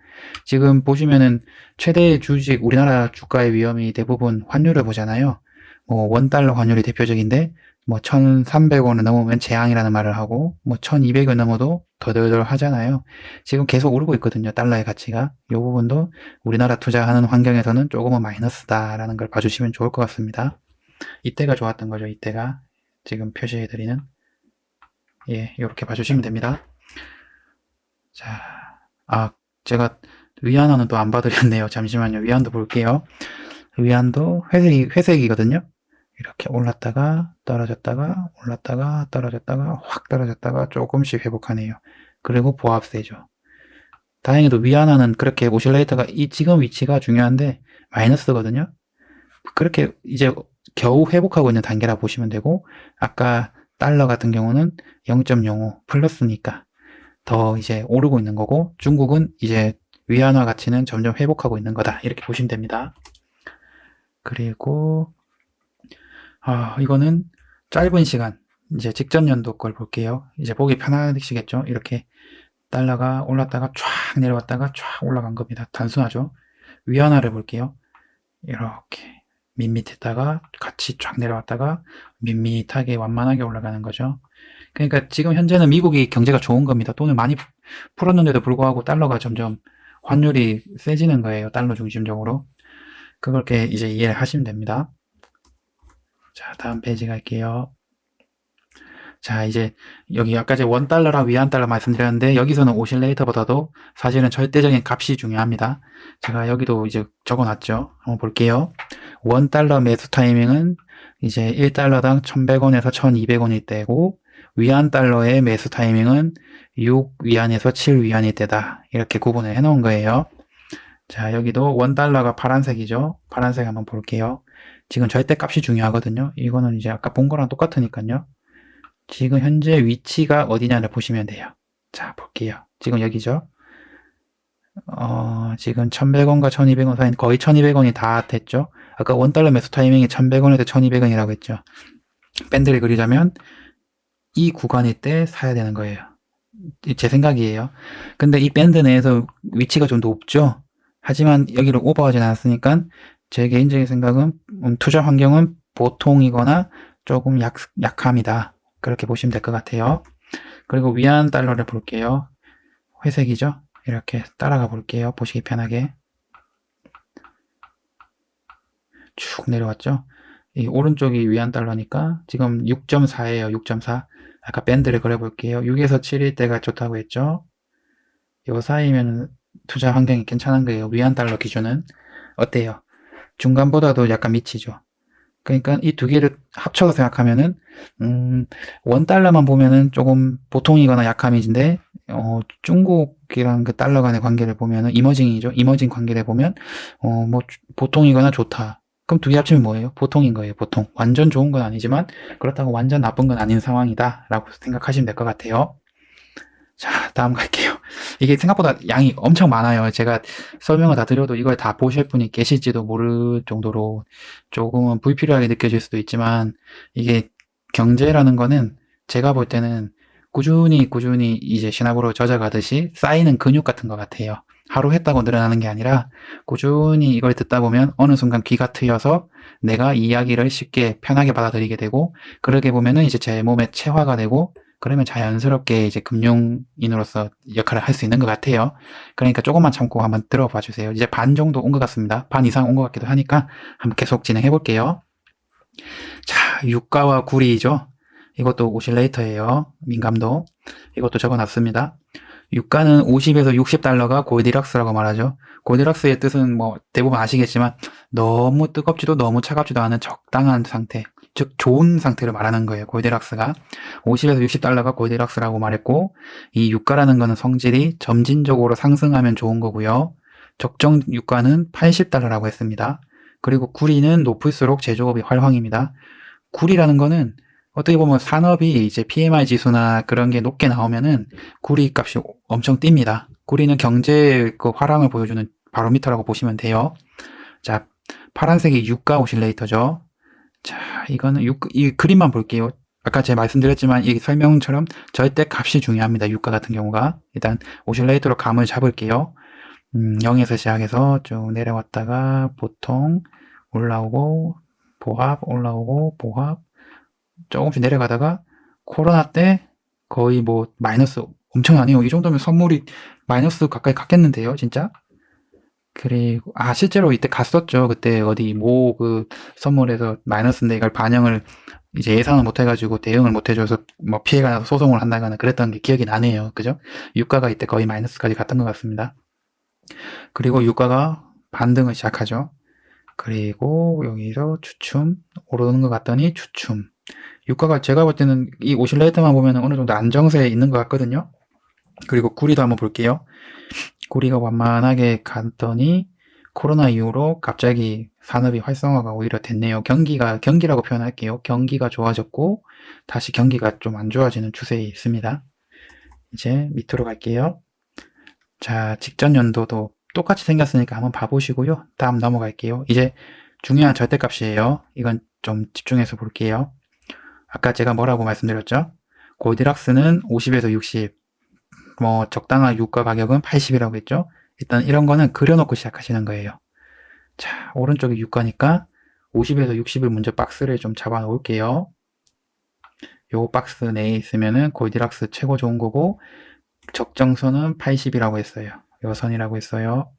지금 보시면은 최대의 주식, 우리나라 주가의 위험이 대부분 환율을 보잖아요. 뭐 $1 환율이 대표적인데, 뭐 1,300원을 넘으면 재앙이라는 말을 하고, 뭐 1,200원 넘어도 더덜덜 하잖아요. 지금 계속 오르고 있거든요, 달러의 가치가. 이 부분도 우리나라 투자하는 환경에서는 조금은 마이너스다라는 걸 봐주시면 좋을 것 같습니다. 이때가 좋았던 거죠, 이때가. 지금 표시해드리는. 예, 이렇게 봐주시면 됩니다. 자, 제가 위안화는 또 안 봐드렸네요. 잠시만요. 위안도 볼게요. 위안도 회색이거든요. 이렇게 올랐다가 떨어졌다가 올랐다가 떨어졌다가 확 떨어졌다가 조금씩 회복하네요. 그리고 보합세죠. 다행히도 위안화는 그렇게 오실레이터가 이 지금 위치가 중요한데 마이너스거든요. 그렇게 이제 겨우 회복하고 있는 단계라 보시면 되고, 아까 달러 같은 경우는 0.05 플러스니까 더 이제 오르고 있는 거고, 중국은 이제 위안화 가치는 점점 회복하고 있는 거다, 이렇게 보시면 됩니다. 그리고 이거는 짧은 시간, 이제 직전 연도 걸 볼게요. 이제 보기 편하시겠죠? 이렇게 달러가 올랐다가 쫙 내려왔다가 쫙 올라간 겁니다. 단순하죠? 위안화를 볼게요. 이렇게 밋밋했다가 같이 쫙 내려왔다가 밋밋하게 완만하게 올라가는 거죠. 그러니까 지금 현재는 미국이 경제가 좋은 겁니다. 돈을 많이 풀었는데도 불구하고 달러가 점점 환율이 세지는 거예요. 달러 중심적으로. 그렇게 이제 이해를 하시면 됩니다. 자, 다음 페이지 갈게요. 자, 이제 여기 아까 제가 $1랑 위안달러 말씀드렸는데, 여기서는 오실레이터보다도 사실은 절대적인 값이 중요합니다. 제가 여기도 이제 적어놨죠. 한번 볼게요. $1 매수 타이밍은 이제 1달러당 1,100원에서 1,200원일 때고, 위안달러의 매수 타이밍은 6위안에서 7위안일 때다. 이렇게 구분을 해 놓은 거예요. 자, 여기도 $1가 파란색이죠. 파란색 한번 볼게요. 지금 절대값이 중요하거든요. 이거는 이제 아까 본 거랑 똑같으니까요. 지금 현재 위치가 어디냐를 보시면 돼요. 자, 볼게요. 지금 여기죠. 지금 1,100원과 1,200원 사이 거의 1,200원이 다 됐죠. 아까 $1 매수 타이밍이 1,100원에서 1,200원이라고 했죠. 밴드를 그리자면 이 구간일 때 사야 되는 거예요. 제 생각이에요. 근데 이 밴드 내에서 위치가 좀 높죠. 하지만 여기를 오버하진 않았으니까 제 개인적인 생각은 투자 환경은 보통이거나 조금 약합니다. 그렇게 보시면 될 것 같아요. 그리고 위안 달러를 볼게요. 회색이죠? 이렇게 따라가 볼게요. 보시기 편하게. 쭉 내려왔죠? 이 오른쪽이 위안 달러니까 지금 6.4예요. 6.4. 아까 밴드를 그려볼게요. 6에서 7일 때가 좋다고 했죠? 요 사이면 투자 환경이 괜찮은 거예요. 위안 달러 기준은. 어때요? 중간보다도 약간 미치죠? 그러니까 이 두 개를 합쳐서 생각하면은 $1만 보면은 조금 보통이거나 약함이진데, 중국이랑 그 달러 간의 관계를 보면은 이머징이죠. 이머징 관계를 보면 뭐 보통이거나 좋다. 그럼 두 개 합치면 뭐예요? 보통인 거예요. 보통. 완전 좋은 건 아니지만 그렇다고 완전 나쁜 건 아닌 상황이다 라고 생각하시면 될 것 같아요. 자, 다음 갈게요. 이게 생각보다 양이 엄청 많아요. 제가 설명을 다 드려도 이걸 다 보실 분이 계실지도 모를 정도로 조금은 불필요하게 느껴질 수도 있지만, 이게 경제라는 거는 제가 볼 때는 꾸준히 이제 시나브로 젖어가듯이 쌓이는 근육 같은 것 같아요. 하루 했다고 늘어나는 게 아니라 꾸준히 이걸 듣다 보면 어느 순간 귀가 트여서 내가 이야기를 쉽게 편하게 받아들이게 되고, 그러게 보면은 이제 제 몸에 체화가 되고, 그러면 자연스럽게 이제 금융인으로서 역할을 할 수 있는 것 같아요. 그러니까 조금만 참고 한번 들어봐 주세요. 이제 반 정도 온 것 같습니다. 반 이상 온 것 같기도 하니까 한번 계속 진행해 볼게요. 자, 유가와 구리죠. 이것도 오실레이터예요. 민감도. 이것도 적어놨습니다. 유가는 50에서 60달러가 골디락스라고 말하죠. 골디락스의 뜻은 뭐 대부분 아시겠지만 너무 뜨겁지도 너무 차갑지도 않은 적당한 상태, 즉 좋은 상태를 말하는 거예요. 골디락스가 50에서 60달러가 골디락스라고 말했고, 이 유가라는 거는 성질이 점진적으로 상승하면 좋은 거고요. 적정 유가는 80달러라고 했습니다. 그리고 구리는 높을수록 제조업이 활황입니다. 구리라는 거는 어떻게 보면 산업이 이제 PMI 지수나 그런 게 높게 나오면은 구리 값이 엄청 뜁니다. 구리는 경제의 그 화랑을 보여주는 바로미터라고 보시면 돼요. 자, 파란색이 유가 오실레이터죠. 자, 이거는 이 그림만 볼게요. 아까 제가 말씀드렸지만 이 설명처럼 절대 값이 중요합니다. 유가 같은 경우가. 일단 오실레이터로 감을 잡을게요. 0에서 시작해서 쭉 내려왔다가 보통 올라오고 보합 올라오고 보합 조금씩 내려가다가 코로나 때 거의 뭐 마이너스 엄청나네요. 이 정도면 선물이 마이너스 가까이 갔겠는데요, 진짜? 그리고 실제로 이때 갔었죠. 그때 어디 모 그 선물에서 마이너스인데 이걸 반영을 이제 예상을 못 해가지고 대응을 못 해줘서 뭐 피해가 나서 소송을 한다거나 그랬던 게 기억이 나네요. 그죠? 유가가 이때 거의 마이너스까지 갔던 것 같습니다. 그리고 유가가 반등을 시작하죠. 그리고 여기서 주춤 오르는 것 같더니 주춤. 유가가 제가 볼 때는 이 오실레이터만 보면 어느 정도 안정세에 있는 것 같거든요. 그리고 구리도 한번 볼게요. 구리가 완만하게 갔더니 코로나 이후로 갑자기 산업이 활성화가 오히려 됐네요. 경기라고 표현할게요. 경기가 좋아졌고 다시 경기가 좀 안 좋아지는 추세에 있습니다. 이제 밑으로 갈게요. 자, 직전 연도도 똑같이 생겼으니까 한번 봐보시고요. 다음 넘어갈게요. 이제 중요한 절대값이에요. 이건 좀 집중해서 볼게요. 아까 제가 뭐라고 말씀드렸죠? 골디락스는 50에서 60, 뭐 적당한 유가 가격은 80이라고 했죠? 일단 이런 거는 그려놓고 시작하시는 거예요. 자, 오른쪽이 유가니까 50에서 60을 먼저 박스를 좀 잡아 놓을게요. 요 박스 내에 있으면은 골디락스 최고 좋은 거고, 적정선은 80이라고 했어요. 요 선이라고 했어요.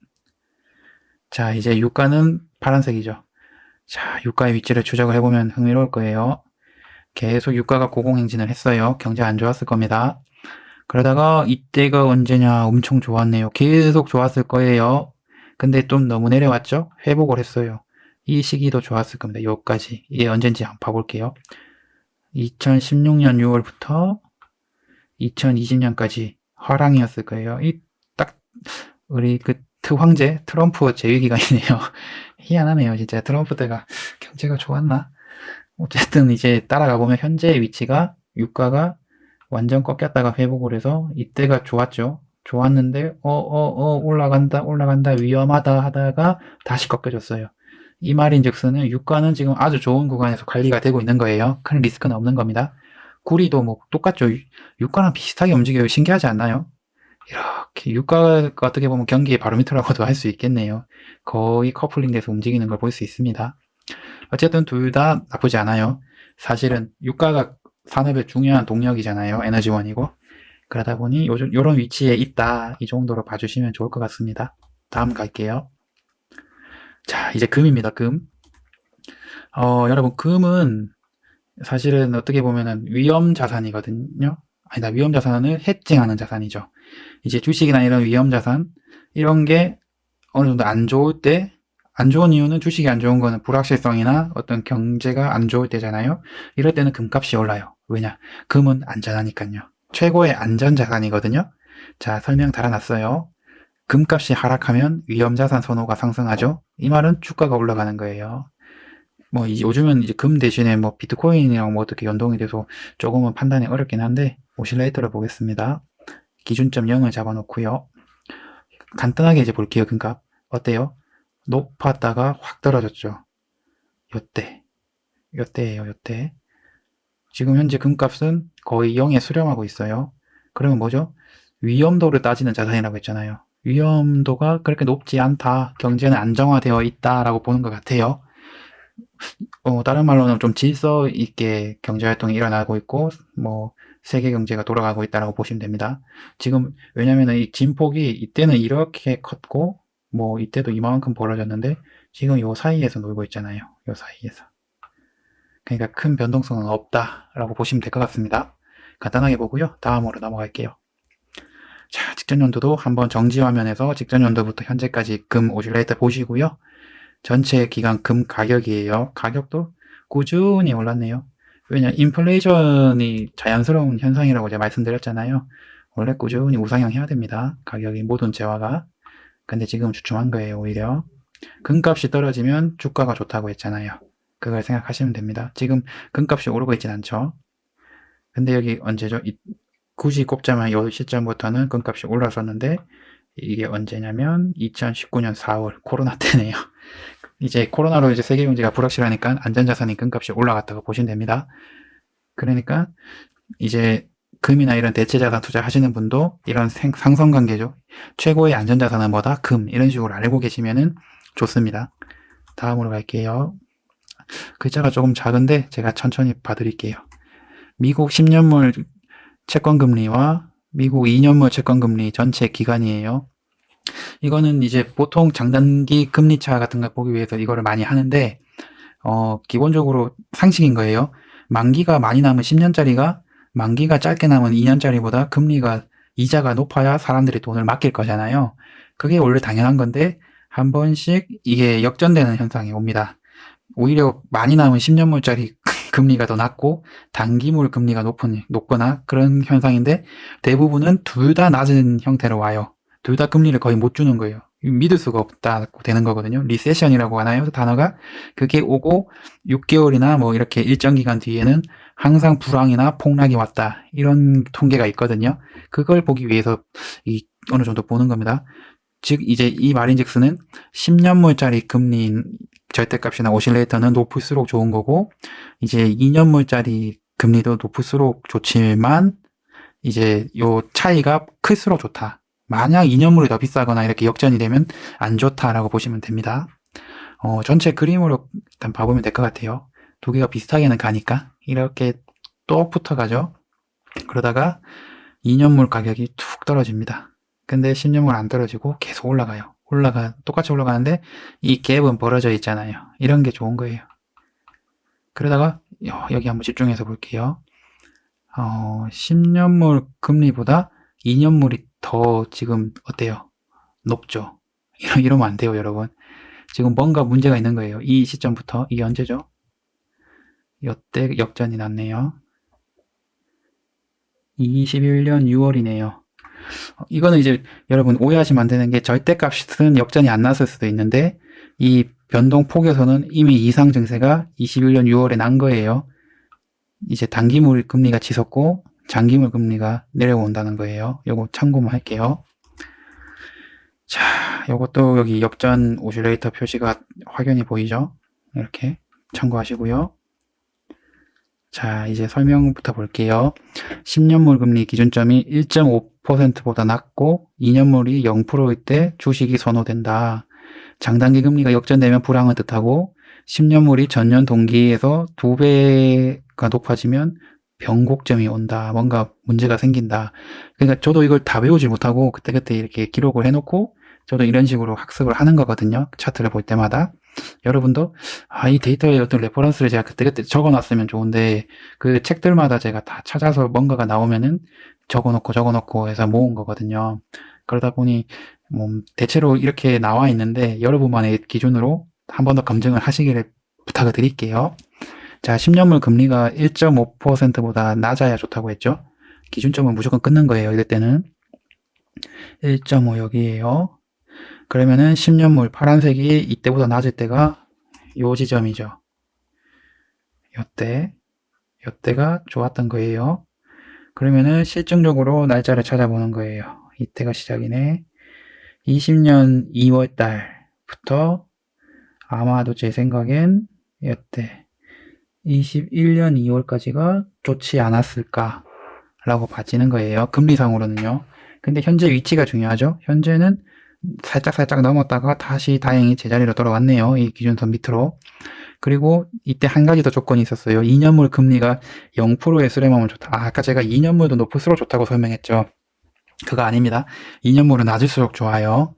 자, 이제 유가는 파란색이죠. 자, 유가의 위치를 추적을 해보면 흥미로울 거예요. 계속 유가가 고공행진을 했어요. 경제 안 좋았을 겁니다. 그러다가 이때가 언제냐, 엄청 좋았네요. 계속 좋았을 거예요. 근데 좀 너무 내려왔죠? 회복을 했어요. 이 시기도 좋았을 겁니다. 여기까지. 이게 언젠지 한번 봐볼게요. 2016년 6월부터 2020년까지 화랑이었을 거예요. 딱 우리 그 황제 트럼프 재위 기간이네요. 희한하네요. 진짜 트럼프 때가 경제가 좋았나? 어쨌든 이제 따라가 보면 현재의 위치가 유가가 완전 꺾였다가 회복을 해서 이때가 좋았죠. 좋았는데 올라간다 위험하다 하다가 다시 꺾여졌어요. 이 말인즉슨은 유가는 지금 아주 좋은 구간에서 관리가 되고 있는 거예요. 큰 리스크는 없는 겁니다. 구리도 뭐 똑같죠. 유가랑 비슷하게 움직여요. 신기하지 않나요? 이렇게 유가가 어떻게 보면 경기의 바로미터라고도 할 수 있겠네요. 거의 커플링 돼서 움직이는 걸 볼 수 있습니다. 어쨌든 둘 다 나쁘지 않아요. 사실은 유가가 산업의 중요한 동력이잖아요. 에너지원이고. 그러다 보니 요즘 요런 위치에 있다. 이 정도로 봐주시면 좋을 것 같습니다. 다음 갈게요. 자, 이제 금입니다. 금. 여러분, 금은 사실은 어떻게 보면은 위험 자산이거든요. 아니다, 위험 자산을 해칭하는 자산이죠. 이제 주식이나 이런 위험 자산, 이런 게 어느 정도 안 좋을 때, 안 좋은 이유는 주식이 안 좋은 거는 불확실성이나 어떤 경제가 안 좋을 때잖아요. 이럴 때는 금값이 올라요. 왜냐? 금은 안전하니까요. 최고의 안전자산이거든요. 자, 설명 달아놨어요. 금값이 하락하면 위험자산 선호가 상승하죠. 이 말은 주가가 올라가는 거예요. 뭐 요즘은 이제 금 대신에 뭐 비트코인이랑 뭐 어떻게 연동이 돼서 조금은 판단이 어렵긴 한데 오실레이터를 보겠습니다. 기준점 0을 잡아놓고요. 간단하게 이제 볼게요. 금값 어때요? 높았다가 확 떨어졌죠. 요때예요. 요때. 지금 현재 금값은 거의 0에 수렴하고 있어요. 그러면 뭐죠? 위험도를 따지는 자산이라고 했잖아요. 위험도가 그렇게 높지 않다. 경제는 안정화되어 있다라고 보는 것 같아요. 다른 말로는 좀 질서 있게 경제활동이 일어나고 있고, 뭐, 세계 경제가 돌아가고 있다라고 보시면 됩니다. 지금, 왜냐면은 이 진폭이 이때는 이렇게 컸고, 뭐, 이때도 이만큼 벌어졌는데, 지금 요 사이에서 놀고 있잖아요. 요 사이에서. 그러니까 큰 변동성은 없다라고 보시면 될 것 같습니다. 간단하게 보고요. 다음으로 넘어갈게요. 자, 직전 연도도 한번 정지 화면에서 직전 연도부터 현재까지 금 오실레이터 보시고요. 전체 기간 금 가격이에요. 가격도 꾸준히 올랐네요. 왜냐, 인플레이션이 자연스러운 현상이라고 제가 말씀드렸잖아요. 원래 꾸준히 우상향 해야 됩니다. 가격이 모든 재화가. 근데 지금 주춤한 거예요, 오히려. 금값이 떨어지면 주가가 좋다고 했잖아요. 그걸 생각하시면 됩니다. 지금 금값이 오르고 있진 않죠. 근데 여기 언제죠? 굳이 꼽자면 이 시점부터는 금값이 올랐었는데 이게 언제냐면 2019년 4월 코로나 때네요. 이제 코로나로 이제 세계 경제가 불확실하니까 안전자산인 금값이 올라갔다고 보시면 됩니다. 그러니까 이제 금이나 이런 대체자산 투자하시는 분도 이런 상성관계죠. 최고의 안전자산은 뭐다? 금. 이런 식으로 알고 계시면은 좋습니다. 다음으로 갈게요. 글자가 조금 작은데 제가 천천히 봐드릴게요. 미국 10년물 채권금리와 미국 2년물 채권금리 전체 기간이에요. 이거는 이제 보통 장단기 금리차 같은 걸 보기 위해서 이거를 많이 하는데, 기본적으로 상식인 거예요. 만기가 많이 남은 10년짜리가 만기가 짧게 남은 2년짜리보다 금리가 이자가 높아야 사람들이 돈을 맡길 거잖아요. 그게 원래 당연한 건데 한 번씩 이게 역전되는 현상이 옵니다. 오히려 많이 남은 10년물짜리 금리가 더 낮고 단기물 금리가 높거나 그런 현상인데 대부분은 둘 다 낮은 형태로 와요. 둘 다 금리를 거의 못 주는 거예요. 믿을 수가 없다고 되는 거거든요. 리세션이라고 하나요? 그 단어가. 그게 오고 6개월이나 뭐 이렇게 일정 기간 뒤에는 항상 불황이나 폭락이 왔다. 이런 통계가 있거든요. 그걸 보기 위해서 어느 정도 보는 겁니다. 즉 이제 이 말인즉슨은 10년물짜리 금리 절대값이나 오실레이터는 높을수록 좋은 거고 이제 2년물짜리 금리도 높을수록 좋지만 이제 요 차이가 클수록 좋다. 만약 2년물이 더 비싸거나 이렇게 역전이 되면 안 좋다라고 보시면 됩니다. 전체 그림으로 일단 봐보면 될 것 같아요. 두 개가 비슷하게는 가니까 이렇게 또 붙어가죠. 그러다가 2년물 가격이 툭 떨어집니다. 근데 10년물 안 떨어지고 계속 올라가요. 똑같이 올라가는데 이 갭은 벌어져 있잖아요. 이런 게 좋은 거예요. 그러다가 여기 한번 집중해서 볼게요. 10년물 금리보다 2년물이 더 지금 어때요? 높죠? 이러면 안 돼요, 여러분. 지금 뭔가 문제가 있는 거예요. 이 시점부터. 이게 언제죠? 이때 역전이 났네요. 21년 6월이네요. 이거는 이제 여러분 오해하시면 안 되는 게 절대값은 역전이 안 났을 수도 있는데 이 변동폭에서는 이미 이상 증세가 21년 6월에 난 거예요. 이제 단기물 금리가 치솟고 장기물 금리가 내려온다는 거예요. 요거 참고만 할게요. 자, 요것도 여기 역전 오실레이터 표시가 확연히 보이죠? 이렇게 참고하시고요. 자, 이제 설명부터 볼게요. 10년물 금리 기준점이 1.5%보다 낮고 2년물이 0%일 때 주식이 선호된다. 장단기 금리가 역전되면 불황을 뜻하고 10년물이 전년 동기에서 2배가 높아지면 변곡점이 온다. 뭔가 문제가 생긴다. 그러니까 저도 이걸 다 외우지 못하고 그때그때 이렇게 기록을 해놓고 저도 이런 식으로 학습을 하는 거거든요. 차트를 볼 때마다. 여러분도 이 데이터의 어떤 레퍼런스를 제가 그때그때 적어놨으면 좋은데 그 책들마다 제가 다 찾아서 뭔가가 나오면은 적어놓고 해서 모은 거거든요. 그러다 보니 뭐 대체로 이렇게 나와 있는데 여러분만의 기준으로 한 번 더 검증을 하시기를 부탁을 드릴게요. 자, 10년물 금리가 1.5%보다 낮아야 좋다고 했죠. 기준점은 무조건 끊는 거예요. 이럴 때는 1.5 여기에요. 그러면은 10년물 파란색이 이때보다 낮을 때가 요 지점이죠. 요때가 좋았던 거예요. 그러면은 실증적으로 날짜를 찾아보는 거예요. 이때가 시작이네. 20년 2월 달부터 아마도 제 생각엔 이때 21년 2월까지가 좋지 않았을까라고 봐지는 거예요. 금리상으로는요. 근데 현재 위치가 중요하죠. 현재는 살짝 넘었다가 다시 다행히 제자리로 돌아왔네요. 이 기준선 밑으로. 그리고 이때 한 가지 더 조건이 있었어요. 2년물 금리가 0%에 수렴하면 좋다. 아까 제가 2년물도 높을수록 좋다고 설명했죠. 그거 아닙니다. 2년물은 낮을수록 좋아요.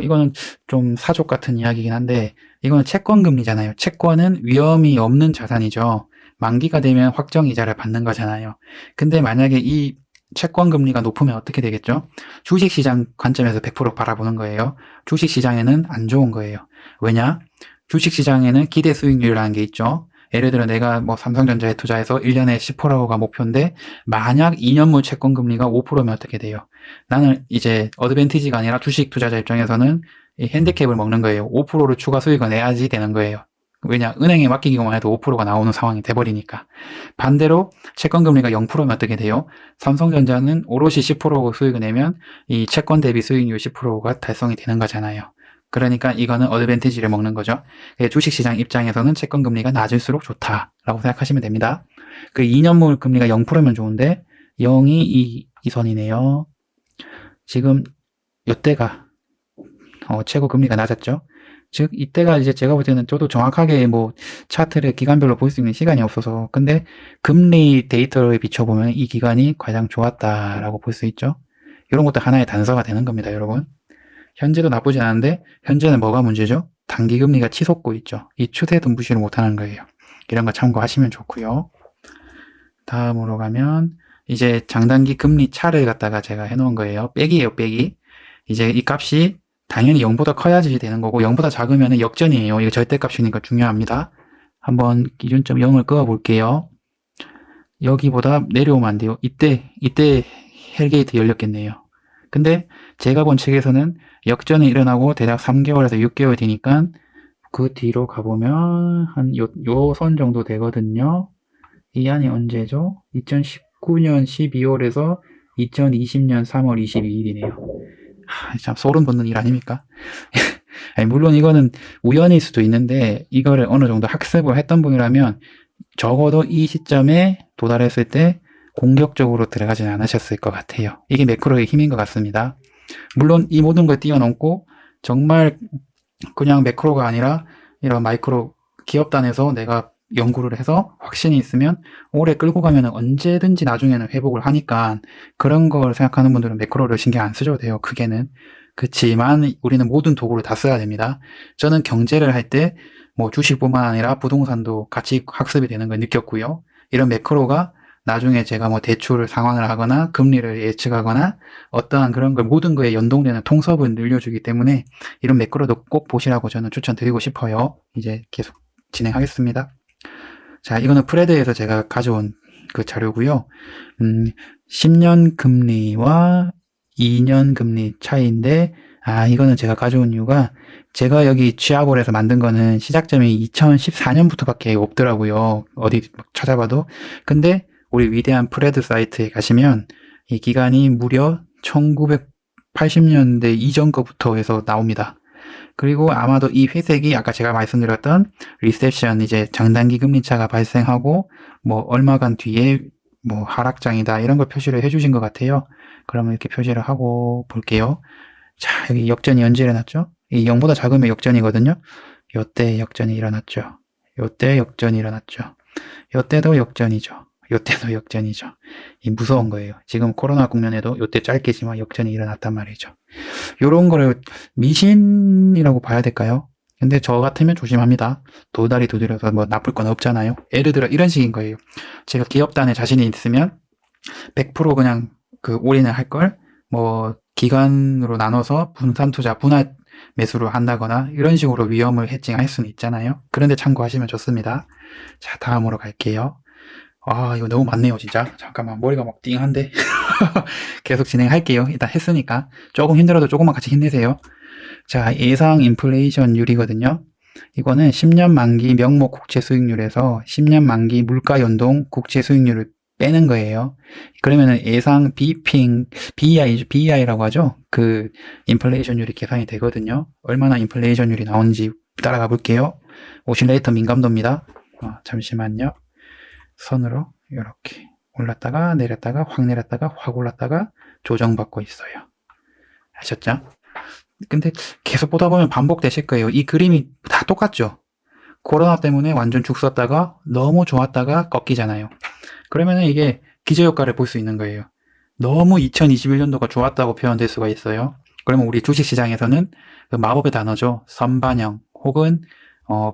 이거는 좀 사족 같은 이야기긴 한데, 이거는 채권 금리잖아요. 채권은 위험이 없는 자산이죠. 만기가 되면 확정 이자를 받는 거잖아요. 근데 만약에 이 채권 금리가 높으면 어떻게 되겠죠? 주식시장 관점에서 100% 바라보는 거예요. 주식시장에는 안 좋은 거예요. 왜냐? 주식시장에는 기대 수익률이라는 게 있죠. 예를 들어 내가 뭐 삼성전자에 투자해서 1년에 10%가 목표인데 만약 2년물 채권 금리가 5%면 어떻게 돼요? 나는 이제 어드밴티지가 아니라 주식 투자자 입장에서는 이 핸디캡을 먹는 거예요. 5%를 추가 수익을 내야지 되는 거예요. 왜냐? 은행에 맡기기만 해도 5%가 나오는 상황이 돼버리니까. 반대로 채권 금리가 0%면 어떻게 돼요? 삼성전자는 오롯이 10% 수익을 내면 이 채권 대비 수익률 10%가 달성이 되는 거잖아요. 그러니까 이거는 어드밴티지를 먹는 거죠. 주식시장 입장에서는 채권 금리가 낮을수록 좋다라고 생각하시면 됩니다. 그 2년물 금리가 0%면 좋은데 0이 이 선이네요. 지금 이때가 최고 금리가 낮았죠. 즉 이때가 이제 제가 볼 때는 저도 정확하게 뭐 차트를 기간별로 볼 수 있는 시간이 없어서, 근데 금리 데이터를 비춰보면 이 기간이 가장 좋았다라고 볼 수 있죠. 이런 것도 하나의 단서가 되는 겁니다, 여러분. 현재도 나쁘지 않은데 현재는 뭐가 문제죠? 단기 금리가 치솟고 있죠. 이 추세도 무시를 못하는 거예요. 이런 거 참고하시면 좋고요. 다음으로 가면 이제 장단기 금리 차를 갖다가 제가 해놓은 거예요. 빼기예요, 빼기. 이제 이 값이 당연히 0보다 커야지 되는 거고 0보다 작으면 역전이에요. 이거 절대값이니까 중요합니다. 한번 기준점 0을 그어 볼게요. 여기보다 내려오면 안 돼요. 이때 헬게이트 열렸겠네요. 근데 제가 본 책에서는 역전이 일어나고 대략 3개월에서 6개월 되니까 그 뒤로 가보면 한 요 선 정도 되거든요. 이 안이 언제죠? 2019년 12월에서 2020년 3월 22일이네요. 참 소름 돋는 일 아닙니까? 아니, 물론 이거는 우연일 수도 있는데 이거를 어느 정도 학습을 했던 분이라면 적어도 이 시점에 도달했을 때 공격적으로 들어가진 않으셨을 것 같아요. 이게 매크로의 힘인 것 같습니다. 물론 이 모든 걸 뛰어넘고 정말 그냥 매크로가 아니라 이런 마이크로 기업 단에서 내가 연구를 해서 확신이 있으면 오래 끌고 가면 언제든지 나중에는 회복을 하니까 그런 걸 생각하는 분들은 매크로를 신경 안 쓰셔도 돼요. 크게는. 그치만 우리는 모든 도구를 다 써야 됩니다. 저는 경제를 할 때 뭐 주식뿐만 아니라 부동산도 같이 학습이 되는 걸 느꼈고요. 이런 매크로가 나중에 제가 뭐 대출 상환을 하거나 금리를 예측하거나 어떠한 그런 걸 모든 거에 연동되는 통섭을 늘려주기 때문에 이런 매크로도 꼭 보시라고 저는 추천드리고 싶어요. 이제 계속 진행하겠습니다. 자, 이거는 프레드에서 제가 가져온 그 자료고요. 10년 금리와 2년 금리 차이인데, 이거는 제가 가져온 이유가 제가 여기 취합을 해서 만든 거는 시작점이 2014년부터밖에 없더라고요. 어디 찾아봐도. 근데 우리 위대한 프레드 사이트에 가시면 이 기간이 무려 1980년대 이전 거부터 해서 나옵니다. 그리고 아마도 이 회색이 아까 제가 말씀드렸던 리셉션, 이제 장단기 금리차가 발생하고 뭐 얼마간 뒤에 뭐 하락장이다 이런 걸 표시를 해주신 것 같아요. 그러면 이렇게 표시를 하고 볼게요. 자, 여기 역전이 언제 일어났죠? 이 0보다 작으면 역전이거든요. 요때 역전이 일어났죠. 요때 역전이 일어났죠. 요때도 역전이죠. 요때도 역전이죠. 이 무서운 거예요. 지금 코로나 국면에도 요때 짧게지만 역전이 일어났단 말이죠. 요런 거를 미신이라고 봐야 될까요? 근데 저 같으면 조심합니다. 도다리 두드려서 뭐 나쁠 건 없잖아요. 예를 들어 이런 식인 거예요. 제가 기업단에 자신이 있으면 100% 그냥 그 올인을 할 걸 뭐 기간으로 나눠서 분산 투자, 분할 매수를 한다거나 이런 식으로 위험을 해칭할 수는 있잖아요. 그런데 참고하시면 좋습니다. 자, 다음으로 갈게요. 이거 너무 많네요, 진짜. 잠깐만, 머리가 막 띵한데. 계속 진행할게요. 일단 했으니까. 조금 힘들어도 조금만 같이 힘내세요. 자, 예상 인플레이션율이거든요. 이거는 10년 만기 명목 국채 수익률에서 10년 만기 물가 연동 국채 수익률을 빼는 거예요. 그러면은 예상 BEI라고 하죠. 그 인플레이션율이 계산이 되거든요. 얼마나 인플레이션율이 나오는지 따라가 볼게요. 오실레이터 민감도입니다. 잠시만요. 선으로 이렇게 올랐다가 내렸다가 확 내렸다가 확 올랐다가 조정받고 있어요. 아셨죠? 근데 계속 보다 보면 반복되실 거예요. 이 그림이 다 똑같죠? 코로나 때문에 완전 죽 썼다가 너무 좋았다가 꺾이잖아요. 그러면은 이게 기저효과를 볼 수 있는 거예요. 너무 2021년도가 좋았다고 표현될 수가 있어요. 그러면 우리 주식시장에서는 그 마법의 단어죠. 선반영 혹은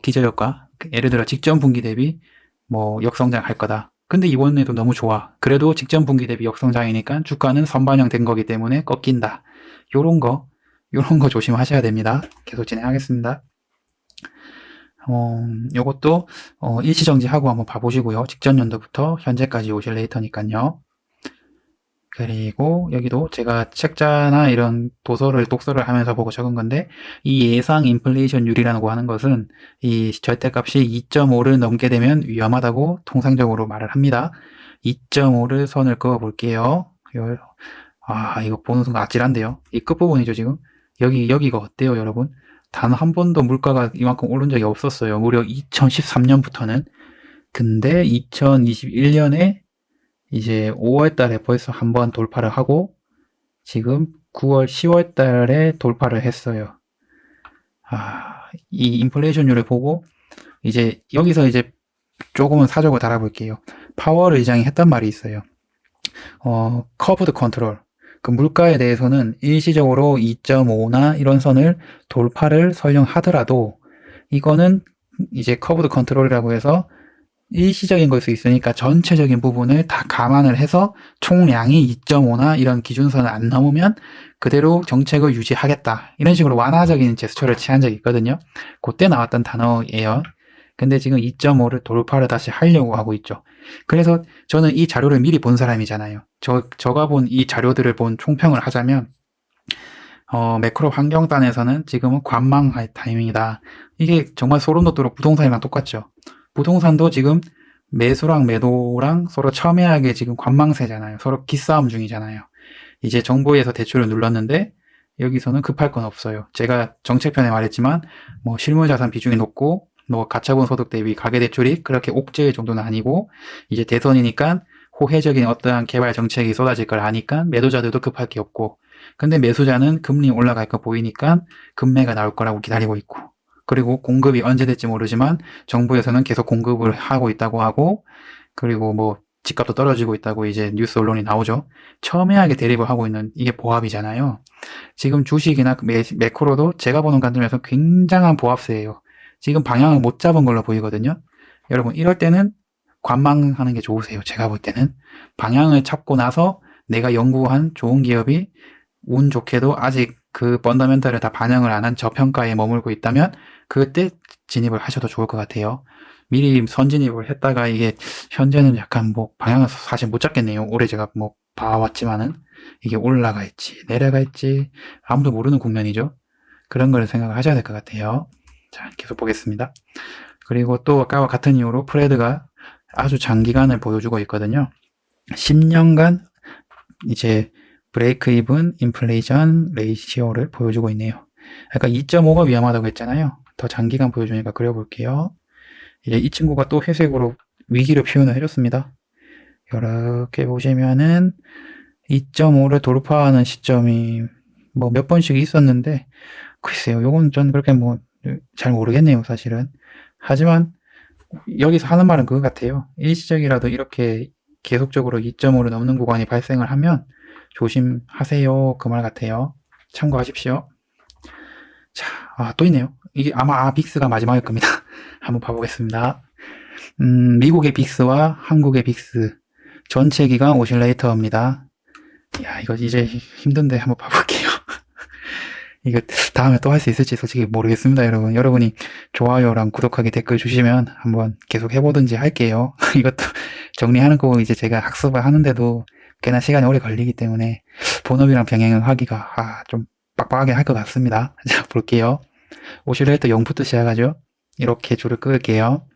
기저효과. 예를 들어 직전 분기 대비 뭐 역성장 할 거다. 근데 이번에도 너무 좋아. 그래도 직전 분기 대비 역성장이니까 주가는 선반영 된 거기 때문에 꺾인다. 요런 거 조심하셔야 됩니다. 계속 진행하겠습니다. 요것도 일시정지하고 한번 봐보시고요. 직전 연도부터 현재까지 오실레이터니까요. 그리고 여기도 제가 책자나 이런 독서를 하면서 보고 적은 건데, 이 예상 인플레이션율이라고 하는 것은 이 절대값이 2.5를 넘게 되면 위험하다고 통상적으로 말을 합니다. 2.5를 선을 그어 볼게요. 이거 보는 순간 아찔한데요. 이 끝부분이죠, 지금. 여기가 어때요, 여러분? 단 한 번도 물가가 이만큼 오른 적이 없었어요. 무려 2013년부터는. 근데 2021년에 이제 5월 달에 벌써 한 번 돌파를 하고 지금 9월, 10월 달에 돌파를 했어요. 이 인플레이션율을 보고 이제 여기서 이제 조금은 사족을 달아볼게요. 파월 의장이 했던 말이 있어요. 커브드 컨트롤. 그 물가에 대해서는 일시적으로 2.5나 이런 선을 돌파를 설령 하더라도 이거는 이제 커브드 컨트롤이라고 해서 일시적인 걸 수 있으니까 전체적인 부분을 다 감안을 해서 총량이 2.5나 이런 기준선을 안 넘으면 그대로 정책을 유지하겠다. 이런 식으로 완화적인 제스처를 취한 적이 있거든요. 그때 나왔던 단어예요. 근데 지금 2.5를 돌파를 다시 하려고 하고 있죠. 그래서 저는 이 자료를 미리 본 사람이잖아요. 제가 본 이 자료들을 본 총평을 하자면 매크로 환경단에서는 지금은 관망할 타이밍이다. 이게 정말 소름 돋도록 부동산이랑 똑같죠. 부동산도 지금 매수랑 매도랑 서로 첨예하게 지금 관망세잖아요. 서로 기싸움 중이잖아요. 이제 정부에서 대출을 눌렀는데 여기서는 급할 건 없어요. 제가 정책편에 말했지만 뭐 실물자산 비중이 높고 뭐 가처분 소득 대비 가계대출이 그렇게 옥죄일 정도는 아니고 이제 대선이니까 호혜적인 어떠한 개발 정책이 쏟아질 걸 아니까 매도자들도 급할 게 없고, 근데 매수자는 금리 올라갈 거 보이니까 급매가 나올 거라고 기다리고 있고, 그리고 공급이 언제 될지 모르지만 정부에서는 계속 공급을 하고 있다고 하고, 그리고 뭐 집값도 떨어지고 있다고 이제 뉴스 언론이 나오죠. 첨예하게 대립을 하고 있는 이게 보합이잖아요. 지금 주식이나 매크로도 제가 보는 관점에서 굉장한 보합세예요. 지금 방향을 못 잡은 걸로 보이거든요. 여러분 이럴 때는 관망하는 게 좋으세요. 제가 볼 때는 방향을 잡고 나서 내가 연구한 좋은 기업이 운 좋게도 아직 그 펀더멘털을 다 반영을 안 한 저평가에 머물고 있다면 그때 진입을 하셔도 좋을 것 같아요. 미리 선진입을 했다가 이게 현재는 약간 뭐 방향을 사실 못 잡겠네요. 올해 제가 뭐 봐왔지만은 이게 올라갈지 내려갈지 아무도 모르는 국면이죠. 그런 걸 생각을 하셔야 될 것 같아요. 자, 계속 보겠습니다. 그리고 또 아까와 같은 이유로 프레드가 아주 장기간을 보여주고 있거든요. 10년간 이제 브레이크 이븐 인플레이션 레이시오를 보여주고 있네요. 아까 2.5가 위험하다고 했잖아요. 더 장기간 보여주니까 그려볼게요. 이제 이 친구가 또 회색으로 위기를 표현을 해줬습니다. 이렇게 보시면은 2.5를 돌파하는 시점이 뭐 몇 번씩 있었는데, 글쎄요, 요건 전 그렇게 뭐 잘 모르겠네요, 사실은. 하지만 여기서 하는 말은 그거 같아요. 일시적이라도 이렇게 계속적으로 2.5를 넘는 구간이 발생을 하면 조심하세요, 그 말 같아요. 참고하십시오. 자, 또 있네요. 이게 아마 빅스가 마지막일 겁니다. 한번 봐보겠습니다. 미국의 빅스와 한국의 빅스 전체 기간 오실레이터입니다. 이거 이제 힘든데 한번 봐볼게요. 이거 다음에 또 할 수 있을지 솔직히 모르겠습니다, 여러분. 여러분이 좋아요랑 구독하기 댓글 주시면 한번 계속 해보든지 할게요. 이것도 정리하는 거 이제 제가 학습을 하는데도 꽤나 시간이 오래 걸리기 때문에 본업이랑 병행을 하기가 좀 빡빡하게 할 것 같습니다. 자, 볼게요. 오실레이터 0부터 시작하죠. 이렇게 줄을 끌게요.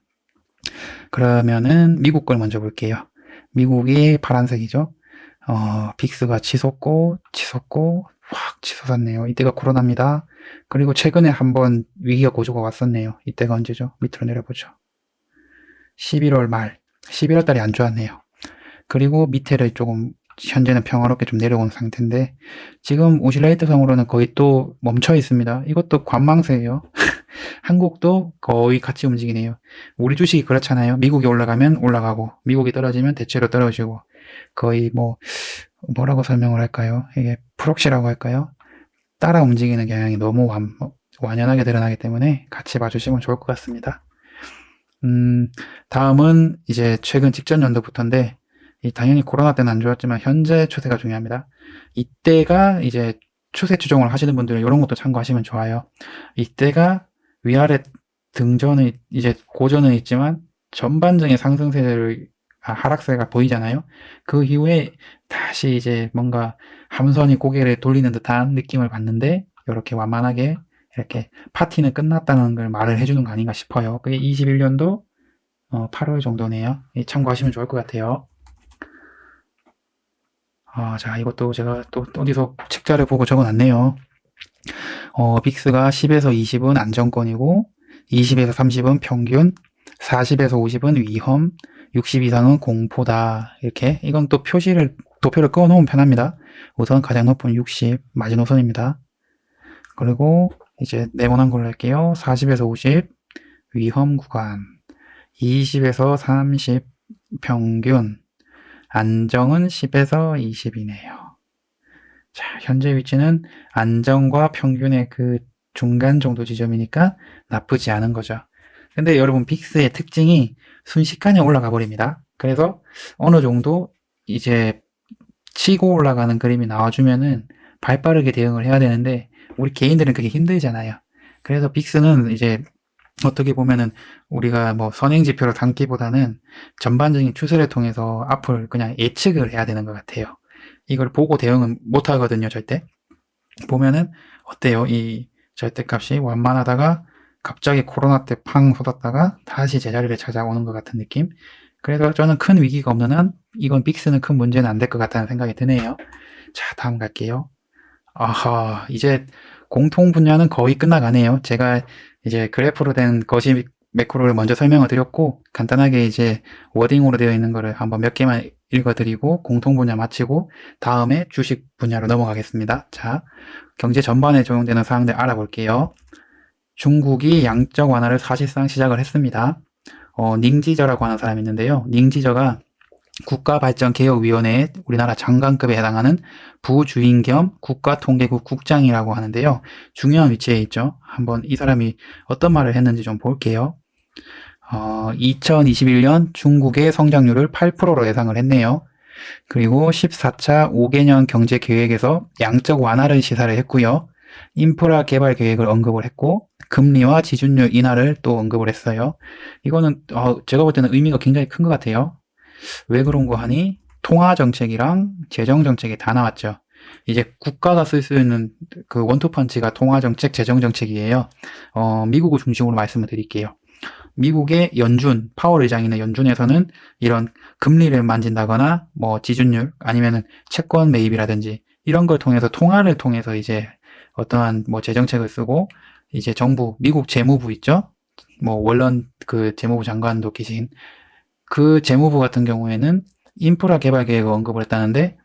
그러면은 미국 걸 먼저 볼게요. 미국이 파란색이죠. 빅스가 치솟고 확 치솟았네요. 이때가 코로나입니다. 그리고 최근에 한번 위기가 고조가 왔었네요. 이때가 언제죠? 밑으로 내려보죠. 11월 말, 11월 달이 안 좋았네요. 그리고 밑에를 조금 현재는 평화롭게 좀 내려온 상태인데 지금 오실레이터 상으로는 거의 또 멈춰 있습니다. 이것도 관망세예요. 한국도 거의 같이 움직이네요. 우리 주식이 그렇잖아요. 미국이 올라가면 올라가고 미국이 떨어지면 대체로 떨어지고 거의 뭐라고 설명을 할까요? 이게 프록시라고 할까요? 따라 움직이는 경향이 너무 완연하게 드러나기 때문에 같이 봐주시면 좋을 것 같습니다. 다음은 이제 최근 직전 연도부터인데 당연히 코로나 때는 안 좋았지만 현재 추세가 중요합니다. 이때가 이제 추세 추종을 하시는 분들은 이런 것도 참고하시면 좋아요. 이때가 위아래 등전은 이제 고전은 있지만 전반적인 상승세를 하락세가 보이잖아요. 그 이후에 다시 이제 뭔가 함선이 고개를 돌리는 듯한 느낌을 받는데 이렇게 완만하게 이렇게 파티는 끝났다는 걸 말을 해주는 거 아닌가 싶어요. 그게 21년도 8월 정도네요. 참고하시면 좋을 것 같아요. 자, 이것도 제가 또 어디서 책자를 보고 적어놨네요. 빅스가 10에서 20은 안정권이고 20에서 30은 평균, 40에서 50은 위험, 60 이상은 공포다. 이렇게 이건 또 도표를 그어놓으면 편합니다. 우선 가장 높은 60 마지노선입니다. 그리고 이제 네모난 걸로 할게요. 40에서 50 위험 구간, 20에서 30 평균, 안정은 10에서 20이네요. 자, 현재 위치는 안정과 평균의 그 중간 정도 지점이니까 나쁘지 않은 거죠. 근데 여러분 빅스의 특징이 순식간에 올라가 버립니다. 그래서 어느 정도 이제 치고 올라가는 그림이 나와주면은 발빠르게 대응을 해야 되는데 우리 개인들은 그게 힘들잖아요. 그래서 빅스는 이제 어떻게 보면은 우리가 뭐 선행지표를 담기보다는 전반적인 추세를 통해서 앞을 그냥 예측을 해야 되는 것 같아요. 이걸 보고 대응은 못 하거든요, 절대. 보면은 어때요? 이 절대값이 완만하다가 갑자기 코로나 때 팡 쏟았다가 다시 제자리를 찾아오는 것 같은 느낌. 그래서 저는 큰 위기가 없는 한 이건 빅스는 큰 문제는 안 될 것 같다는 생각이 드네요. 자, 다음 갈게요. 아하, 이제 공통 분야는 거의 끝나가네요. 제가 이제 그래프로 된 거시 매크로를 먼저 설명을 드렸고 간단하게 이제 워딩으로 되어 있는 거를 한번 몇 개만 읽어드리고 공통 분야 마치고 다음에 주식 분야로 넘어가겠습니다. 자, 경제 전반에 적용되는 사항들 알아볼게요. 중국이 양적 완화를 사실상 시작을 했습니다. 닝지저라고 하는 사람이 있는데요. 닝지저가 국가발전개혁위원회의 우리나라 장관급에 해당하는 부주인 겸 국가통계국 국장이라고 하는데요. 중요한 위치에 있죠. 한번 이 사람이 어떤 말을 했는지 좀 볼게요. 2021년 중국의 성장률을 8%로 예상을 했네요. 그리고 14차 5개년 경제계획에서 양적 완화를 시사를 했고요. 인프라 개발 계획을 언급을 했고 금리와 지준율 인하를 또 언급을 했어요. 이거는 제가 볼 때는 의미가 굉장히 큰 것 같아요. 왜 그런 거 하니? 통화정책이랑 재정정책이 다 나왔죠. 이제 국가가 쓸 수 있는 그 원투펀치가 통화정책, 재정정책이에요. 미국을 중심으로 말씀을 드릴게요. 미국의 연준, 파월 의장이나 연준에서는 이런 금리를 만진다거나 뭐 지준율 아니면은 채권 매입이라든지 이런 걸 통해서 통화를 통해서 이제 어떠한 뭐 재정책을 쓰고 이제 정부, 미국 재무부 있죠? 뭐 원런 그 재무부 장관도 계신 그 재무부 같은 경우에는 인프라 개발 계획을 언급을 했다는데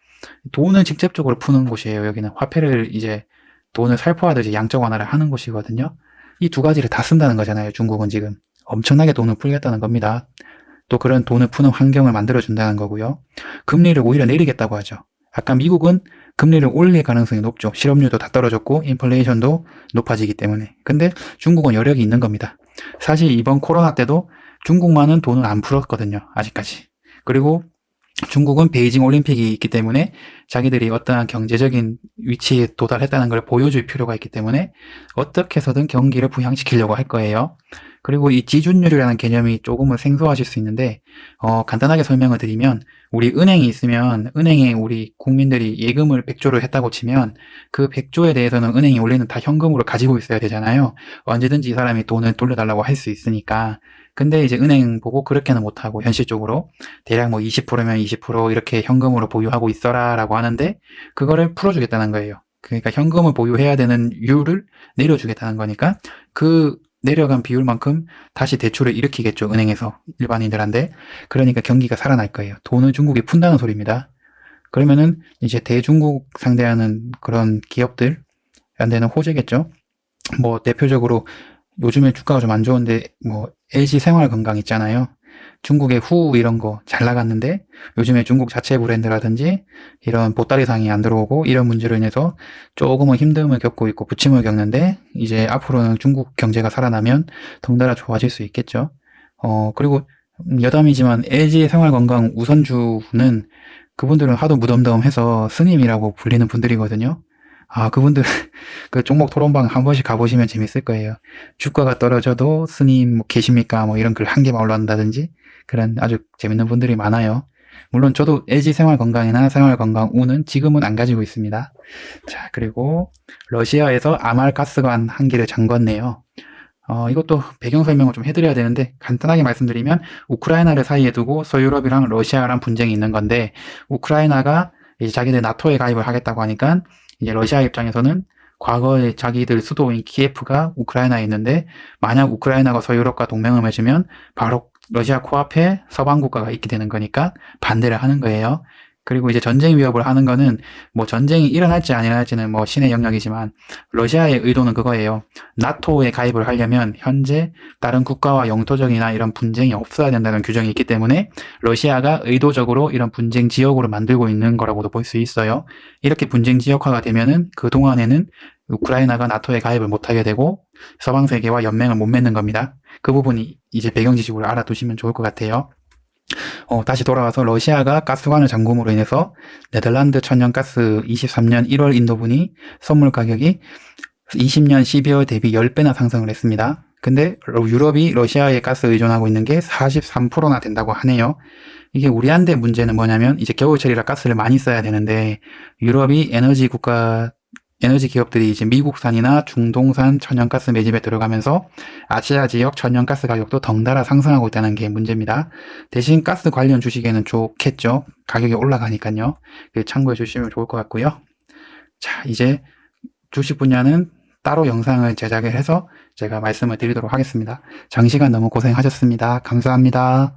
돈을 직접적으로 푸는 곳이에요. 여기는 화폐를 이제 돈을 살포하듯이 양적 완화를 하는 곳이거든요. 이 두 가지를 다 쓴다는 거잖아요. 중국은 지금 엄청나게 돈을 풀겠다는 겁니다. 또 그런 돈을 푸는 환경을 만들어준다는 거고요. 금리를 오히려 내리겠다고 하죠. 아까 미국은 금리를 올릴 가능성이 높죠. 실업률도 다 떨어졌고 인플레이션도 높아지기 때문에. 근데 중국은 여력이 있는 겁니다. 사실 이번 코로나 때도 중국만은 돈을 안 풀었거든요. 아직까지. 그리고 중국은 베이징 올림픽이 있기 때문에 자기들이 어떠한 경제적인 위치에 도달했다는 걸 보여줄 필요가 있기 때문에 어떻게 해서든 경기를 부양시키려고 할 거예요. 그리고 이 지준율이라는 개념이 조금은 생소하실 수 있는데 간단하게 설명을 드리면 우리 은행이 있으면 은행에 우리 국민들이 예금을 100조를 했다고 치면 그 100조에 대해서는 은행이 원래는 다 현금으로 가지고 있어야 되잖아요. 언제든지 이 사람이 돈을 돌려달라고 할 수 있으니까. 근데 이제 은행 보고 그렇게는 못하고 현실적으로 대략 뭐 20%면 20% 이렇게 현금으로 보유하고 있어라라고 하는데 그거를 풀어주겠다는 거예요. 그러니까 현금을 보유해야 되는 이유를 내려주겠다는 거니까 그 내려간 비율만큼 다시 대출을 일으키겠죠, 은행에서 일반인들한테. 그러니까 경기가 살아날 거예요. 돈을 중국에 푼다는 소리입니다. 그러면은 이제 대중국 상대하는 그런 기업들한테는 호재겠죠. 뭐 대표적으로 요즘에 주가가 좀 안 좋은데 뭐 LG 생활건강 있잖아요. 중국의 후 이런 거 잘 나갔는데 요즘에 중국 자체 브랜드라든지 이런 보따리상이 안 들어오고 이런 문제로 인해서 조금은 힘듦을 겪고 있고 부침을 겪는데 이제 앞으로는 중국 경제가 살아나면 덩달아 좋아질 수 있겠죠. 그리고 여담이지만 LG 생활건강 우선주는 그분들은 하도 무덤덤해서 스님이라고 불리는 분들이거든요. 아, 그분들 그 종목 토론방 한 번씩 가보시면 재밌을 거예요. 주가가 떨어져도 스님 뭐 계십니까? 뭐 이런 글 한 개만 올라온다든지 그런 아주 재밌는 분들이 많아요. 물론 저도 LG 생활건강이나 생활건강우는 지금은 안 가지고 있습니다. 자, 그리고 러시아에서 아말가스관 한 개를 잠궜네요. 이것도 배경 설명을 좀 해드려야 되는데 간단하게 말씀드리면 우크라이나를 사이에 두고 서유럽이랑 러시아랑 분쟁이 있는 건데 우크라이나가 이제 자기들 나토에 가입을 하겠다고 하니까 이제 러시아 입장에서는 과거에 자기들 수도인 키예프가 우크라이나에 있는데 만약 우크라이나가 서유럽과 동맹을 맺으면 바로 러시아 코앞에 서방 국가가 있게 되는 거니까 반대를 하는 거예요. 그리고 이제 전쟁 위협을 하는 거는 뭐 전쟁이 일어날지 안 일어날지는 뭐 신의 영역이지만 러시아의 의도는 그거예요. 나토에 가입을 하려면 현재 다른 국가와 영토적이나 이런 분쟁이 없어야 된다는 규정이 있기 때문에 러시아가 의도적으로 이런 분쟁 지역으로 만들고 있는 거라고도 볼 수 있어요. 이렇게 분쟁 지역화가 되면은 그동안에는 우크라이나가 나토에 가입을 못하게 되고 서방 세계와 연맹을 못 맺는 겁니다. 그 부분이 이제 배경 지식으로 알아두시면 좋을 것 같아요. 다시 돌아와서 러시아가 가스관을 잠금으로 인해서 네덜란드 천연가스 23년 1월 인도분이 선물 가격이 20년 12월 대비 10배나 상승을 했습니다. 근데 유럽이 러시아에 가스 의존하고 있는 게 43%나 된다고 하네요. 이게 우리한테 문제는 뭐냐면 이제 겨울철이라 가스를 많이 써야 되는데 유럽이 에너지 기업들이 이제 미국산이나 중동산 천연가스 매집에 들어가면서 아시아 지역 천연가스 가격도 덩달아 상승하고 있다는 게 문제입니다. 대신 가스 관련 주식에는 좋겠죠. 가격이 올라가니까요. 참고해 주시면 좋을 것 같고요. 자, 이제 주식 분야는 따로 영상을 제작을 해서 제가 말씀을 드리도록 하겠습니다. 장시간 너무 고생하셨습니다. 감사합니다.